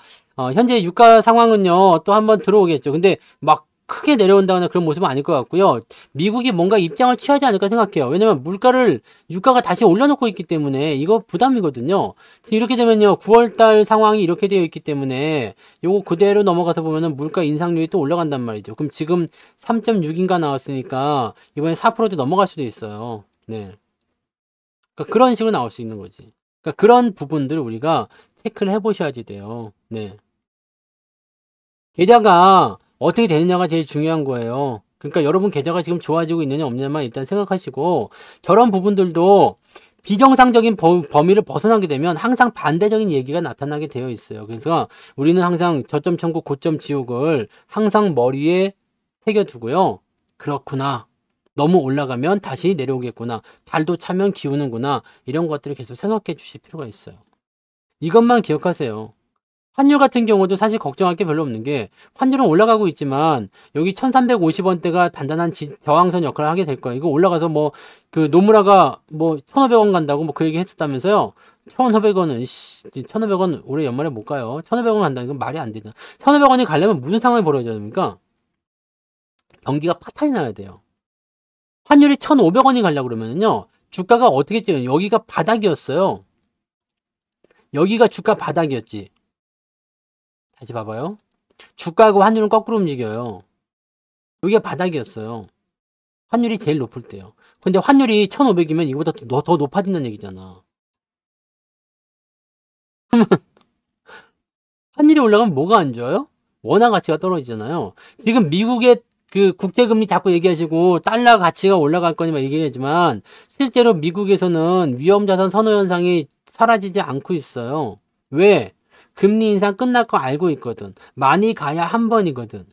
현재 유가 상황은요. 또 한번 들어오겠죠. 근데 막 크게 내려온다거나 그런 모습은 아닐 것 같고요. 미국이 뭔가 입장을 취하지 않을까 생각해요. 왜냐면 유가가 다시 올려놓고 있기 때문에 이거 부담이거든요. 이렇게 되면요. 9월달 상황이 이렇게 되어 있기 때문에 요거 그대로 넘어가서 보면은 물가 인상률이 또 올라간단 말이죠. 그럼 지금 3.6인가 나왔으니까 이번에 4%도 넘어갈 수도 있어요. 네. 그러니까 그런 식으로 나올 수 있는 거지. 그러니까 그런 부분들을 우리가 체크를 해보셔야지 돼요. 네. 계좌가 어떻게 되느냐가 제일 중요한 거예요. 그러니까 여러분 계좌가 지금 좋아지고 있느냐 없느냐만 일단 생각하시고, 저런 부분들도 비정상적인 범위를 벗어나게 되면 항상 반대적인 얘기가 나타나게 되어 있어요. 그래서 우리는 항상 저점 천국 고점 지옥을 항상 머리에 새겨두고요. 그렇구나. 너무 올라가면 다시 내려오겠구나. 달도 차면 기우는구나. 이런 것들을 계속 생각해 주실 필요가 있어요. 이것만 기억하세요. 환율 같은 경우도 사실 걱정할 게 별로 없는 게, 환율은 올라가고 있지만 여기 1350원대가 단단한 저항선 역할을 하게 될 거예요. 이거 올라가서 뭐 그 노무라가 뭐 1500원 간다고 뭐 그 얘기 했었다면서요. 1500원은 1500원 올해 연말에 못 가요. 1500원 간다는 건 말이 안 되잖아. 1500원이 가려면 무슨 상황이 벌어져야 됩니까? 경기가 파탄이 나야 돼요. 환율이 1500원이 가려고 그러면요, 주가가 어떻게 뛰어요? 여기가 바닥이었어요. 여기가 주가 바닥이었지. 다시 봐봐요. 주가하고 환율은 거꾸로 움직여요. 여기가 바닥이었어요. 환율이 제일 높을 때요. 근데 환율이 1500이면 이거보다 더 높아진다는 얘기잖아. 환율이 올라가면 뭐가 안 좋아요? 원화 가치가 떨어지잖아요. 지금 미국의 그 국제금리 자꾸 얘기하시고 달러 가치가 올라갈 거니만 얘기하지만, 실제로 미국에서는 위험자산 선호 현상이 사라지지 않고 있어요. 왜? 금리 인상 끝날 거 알고 있거든. 많이 가야 한 번이거든.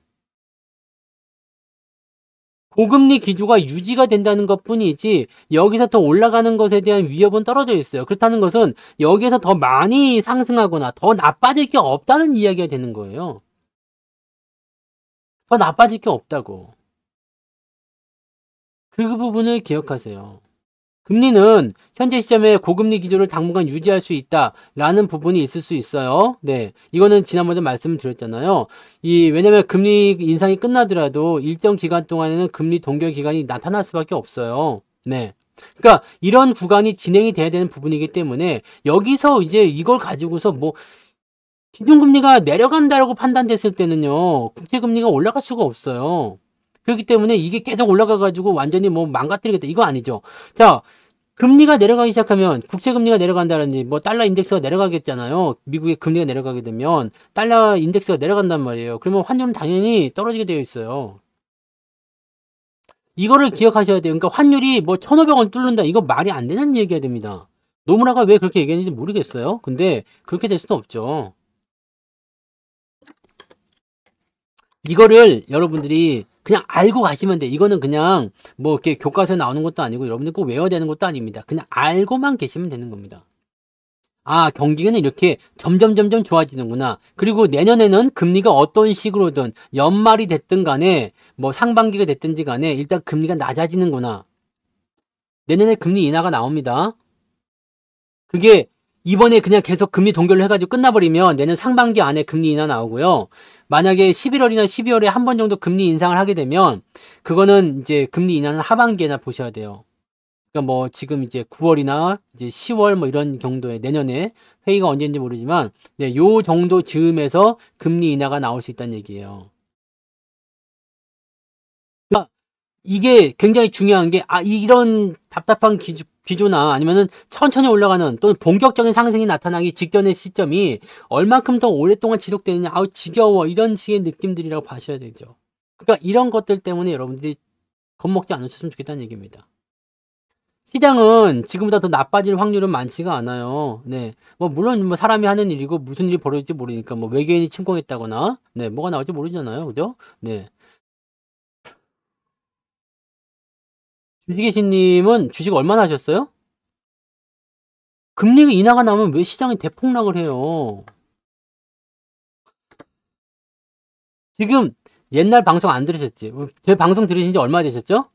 고금리 기조가 유지가 된다는 것 뿐이지 여기서 더 올라가는 것에 대한 위협은 떨어져 있어요. 그렇다는 것은 여기에서 더 많이 상승하거나 더 나빠질 게 없다는 이야기가 되는 거예요. 더 나빠질 게 없다고. 그 부분을 기억하세요. 금리는 현재 시점에 고금리 기조를 당분간 유지할 수 있다라는 부분이 있을 수 있어요. 네, 이거는 지난번에 말씀을 드렸잖아요. 왜냐면 금리 인상이 끝나더라도 일정 기간 동안에는 금리 동결 기간이 나타날 수밖에 없어요. 네. 그러니까 이런 구간이 진행이 돼야 되는 부분이기 때문에 여기서 이제 이걸 가지고서 뭐 기준금리가 내려간다라고 판단됐을 때는요, 국채금리가 올라갈 수가 없어요. 그렇기 때문에 이게 계속 올라가가지고 완전히 뭐 망가뜨리겠다, 이거 아니죠. 자, 금리가 내려가기 시작하면 국채금리가 내려간다든지 뭐 달러 인덱스가 내려가겠잖아요. 미국의 금리가 내려가게 되면 달러 인덱스가 내려간단 말이에요. 그러면 환율은 당연히 떨어지게 되어 있어요. 이거를 기억하셔야 돼요. 그러니까 환율이 뭐 1500원 뚫는다, 이거 말이 안 되는 얘기가 됩니다. 노무라가 왜 그렇게 얘기했는지 모르겠어요. 근데 그렇게 될 수는 없죠. 이거를 여러분들이 그냥 알고 가시면 돼. 이거는 그냥 뭐 이렇게 교과서에 나오는 것도 아니고 여러분들 꼭 외워야 되는 것도 아닙니다. 그냥 알고만 계시면 되는 겁니다. 아, 경기는 이렇게 점점 좋아지는구나. 그리고 내년에는 금리가 어떤 식으로든 연말이 됐든 간에 뭐 상반기가 됐든지 간에 일단 금리가 낮아지는구나. 내년에 금리 인하가 나옵니다. 그게 이번에 그냥 계속 금리 동결을 해가지고 끝나버리면 내년 상반기 안에 금리 인하 나오고요. 만약에 11월이나 12월에 한 번 정도 금리 인상을 하게 되면 그거는 이제 금리 인하는 하반기에나 보셔야 돼요. 그러니까 뭐 지금 이제 9월이나 이제 10월 뭐 이런 정도의, 내년에 회의가 언제인지 모르지만 네, 요 정도 즈음에서 금리 인하가 나올 수 있다는 얘기예요. 그러니까 이게 굉장히 중요한 게, 이런 답답한 기조나 아니면은 천천히 올라가는 또는 본격적인 상승이 나타나기 직전의 시점이 얼만큼 더 오랫동안 지속되느냐, 지겨워, 이런 식의 느낌들이라고 봐셔야 되죠. 그러니까 이런 것들 때문에 여러분들이 겁먹지 않으셨으면 좋겠다는 얘기입니다. 시장은 지금보다 더 나빠질 확률은 많지가 않아요. 네. 뭐, 물론 뭐 사람이 하는 일이고 무슨 일이 벌어질지 모르니까 뭐 외계인이 침공했다거나, 네, 뭐가 나올지 모르잖아요. 그죠? 네. 주식의신님은 주식 얼마나 하셨어요? 금리 인하가 나면 왜 시장이 대폭락을 해요? 지금 옛날 방송 안 들으셨지? 제 방송 들으신 지 얼마 되셨죠?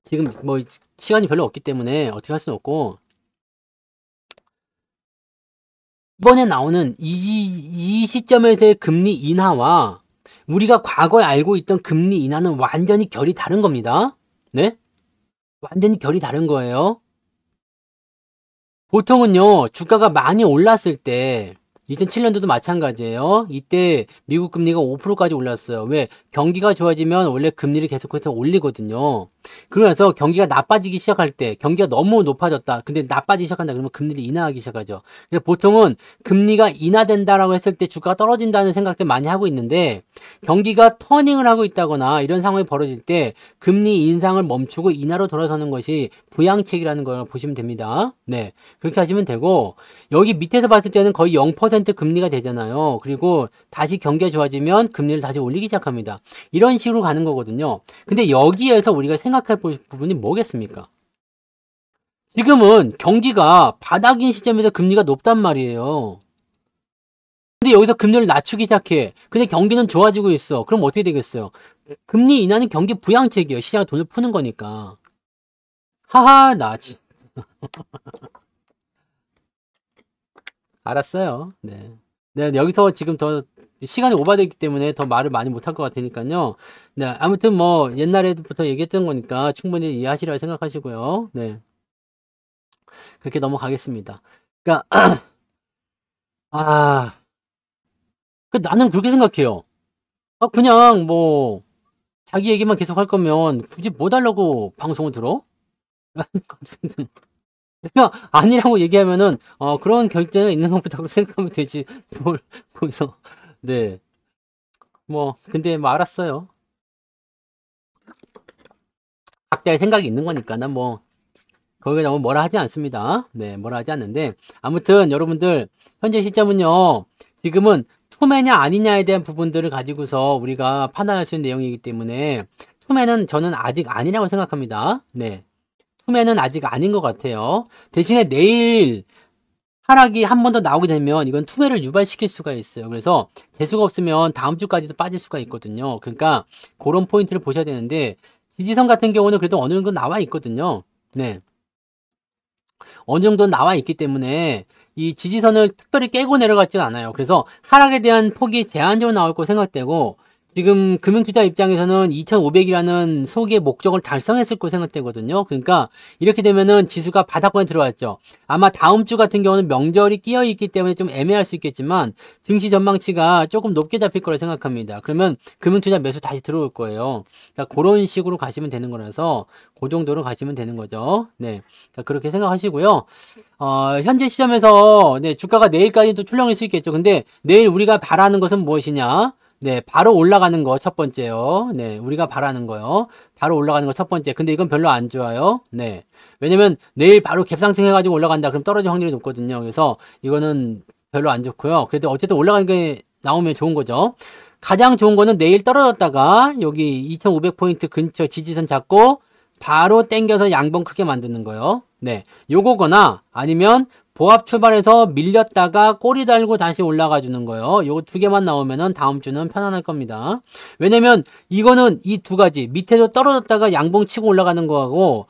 지금 뭐 시간이 별로 없기 때문에 어떻게 할 수는 없고, 이번에 나오는 이 시점에서의 금리 인하와 우리가 과거에 알고 있던 금리 인하는 완전히 결이 다른 겁니다. 네? 완전히 결이 다른 거예요. 보통은요, 주가가 많이 올랐을 때 2007년도도 마찬가지예요. 이때 미국 금리가 5%까지 올랐어요. 왜? 경기가 좋아지면 원래 금리를 계속해서 올리거든요. 그러면서 경기가 나빠지기 시작할 때, 경기가 너무 높아졌다. 근데 나빠지기 시작한다. 그러면 금리를 인하하기 시작하죠. 그래서 보통은 금리가 인하된다라고 했을 때 주가가 떨어진다는 생각들 많이 하고 있는데, 경기가 터닝을 하고 있다거나 이런 상황이 벌어질 때 금리 인상을 멈추고 인하로 돌아서는 것이 부양책이라는 걸 보시면 됩니다. 네. 그렇게 하시면 되고, 여기 밑에서 봤을 때는 거의 0% 금리가 되잖아요. 그리고 다시 경기가 좋아지면 금리를 다시 올리기 시작합니다. 이런 식으로 가는 거거든요. 근데 여기에서 우리가 생각할 부분이 뭐겠습니까? 지금은 경기가 바닥인 시점에서 금리가 높단 말이에요. 근데 여기서 금리를 낮추기 시작해. 근데 경기는 좋아지고 있어. 그럼 어떻게 되겠어요? 금리 인하는 경기 부양책이에요. 시장에 돈을 푸는 거니까. 하하, 나지. 알았어요. 네. 네, 여기서 지금 더 시간이 오버되기 때문에 더 말을 많이 못할 것 같으니까요. 네, 아무튼 뭐 옛날에부터 얘기했던 거니까 충분히 이해하시리라 생각하시고요. 네, 그렇게 넘어가겠습니다. 그러니까 아, 나는 그렇게 생각해요. 그냥 뭐 자기 얘기만 계속 할 거면 굳이 뭐 달라고 방송을 들어? 내가 아니라고 얘기하면은 그런 결제가 있는 것보다 그렇게 생각하면 되지. 뭘 거기서 네. 뭐 근데 뭐 알았어요. 각자의 생각이 있는 거니까 난 뭐 거기에 너무 뭐라 하지 않습니다. 네, 뭐라 하지 않는데 아무튼 여러분들 현재 시점은요. 지금은 투매냐 아니냐에 대한 부분들을 가지고서 우리가 판단할 수 있는 내용이기 때문에 투매는 저는 아직 아니라고 생각합니다. 네. 투매는 아직 아닌 것 같아요. 대신에 내일 하락이 한 번 더 나오게 되면 이건 투매를 유발시킬 수가 있어요. 그래서 재수가 없으면 다음 주까지도 빠질 수가 있거든요. 그러니까 그런 포인트를 보셔야 되는데 지지선 같은 경우는 그래도 어느 정도 나와 있거든요. 네. 어느 정도 나와 있기 때문에 이 지지선을 특별히 깨고 내려갔진 않아요. 그래서 하락에 대한 폭이 제한적으로 나올 거 생각되고 지금 금융투자 입장에서는 2,500이라는 소기의 목적을 달성했을 거 생각되거든요. 그러니까 이렇게 되면은 지수가 바닥권에 들어왔죠. 아마 다음 주 같은 경우는 명절이 끼어 있기 때문에 좀 애매할 수 있겠지만 증시 전망치가 조금 높게 잡힐 거라 생각합니다. 그러면 금융투자 매수 다시 들어올 거예요. 그러니까 그런 식으로 가시면 되는 거라서 그 정도로 가시면 되는 거죠. 네, 그러니까 그렇게 생각하시고요. 현재 시점에서 네, 주가가 내일까지 또 출렁일 수 있겠죠. 근데 내일 우리가 바라는 것은 무엇이냐? 네, 바로 올라가는 거 첫 번째요. 네, 우리가 바라는 거요. 바로 올라가는 거 첫 번째. 근데 이건 별로 안 좋아요. 네. 왜냐면 내일 바로 갭상승 해가지고 올라간다. 그럼 떨어질 확률이 높거든요. 그래서 이거는 별로 안 좋고요. 그래도 어쨌든 올라가는 게 나오면 좋은 거죠. 가장 좋은 거는 내일 떨어졌다가 여기 2500포인트 근처 지지선 잡고 바로 땡겨서 양봉 크게 만드는 거요. 네. 요거거나 아니면 보합 출발해서 밀렸다가 꼬리 달고 다시 올라가 주는 거예요. 요거 두 개만 나오면은 다음 주는 편안할 겁니다. 왜냐면 이거는 이 두 가지 밑에서 떨어졌다가 양봉 치고 올라가는 거하고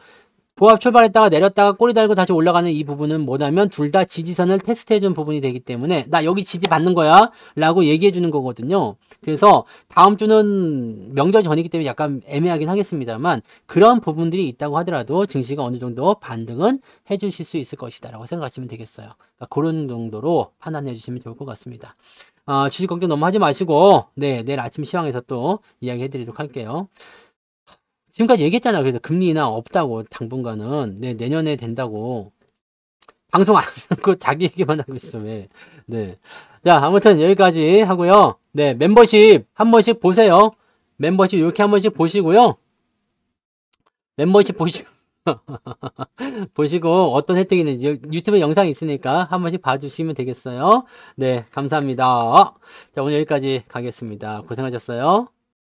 보합 출발했다가 내렸다가 꼬리 달고 다시 올라가는 이 부분은 뭐냐면 둘 다 지지선을 테스트해준 부분이 되기 때문에 나 여기 지지 받는 거야 라고 얘기해주는 거거든요. 그래서 다음 주는 명절 전이기 때문에 약간 애매하긴 하겠습니다만 그런 부분들이 있다고 하더라도 증시가 어느 정도 반등은 해주실 수 있을 것이다 라고 생각하시면 되겠어요. 그러니까 그런 정도로 판단해 주시면 좋을 것 같습니다. 주식 걱정 너무 하지 마시고 네, 내일 아침 시황에서 또 이야기 해드리도록 할게요. 지금까지 얘기했잖아. 그래서 금리 인하 없다고 당분간은 네, 내년에 된다고 방송 안 하고 자기 얘기만 하고 있어. 왜? 네. 자, 아무튼 여기까지 하고요. 네, 멤버십 한 번씩 보세요. 멤버십 이렇게 한 번씩 보시고요. 멤버십 보시고 보시고 어떤 혜택이 있는지 유튜브 영상이 있으니까 한 번씩 봐주시면 되겠어요. 네, 감사합니다. 자, 오늘 여기까지 가겠습니다. 고생하셨어요.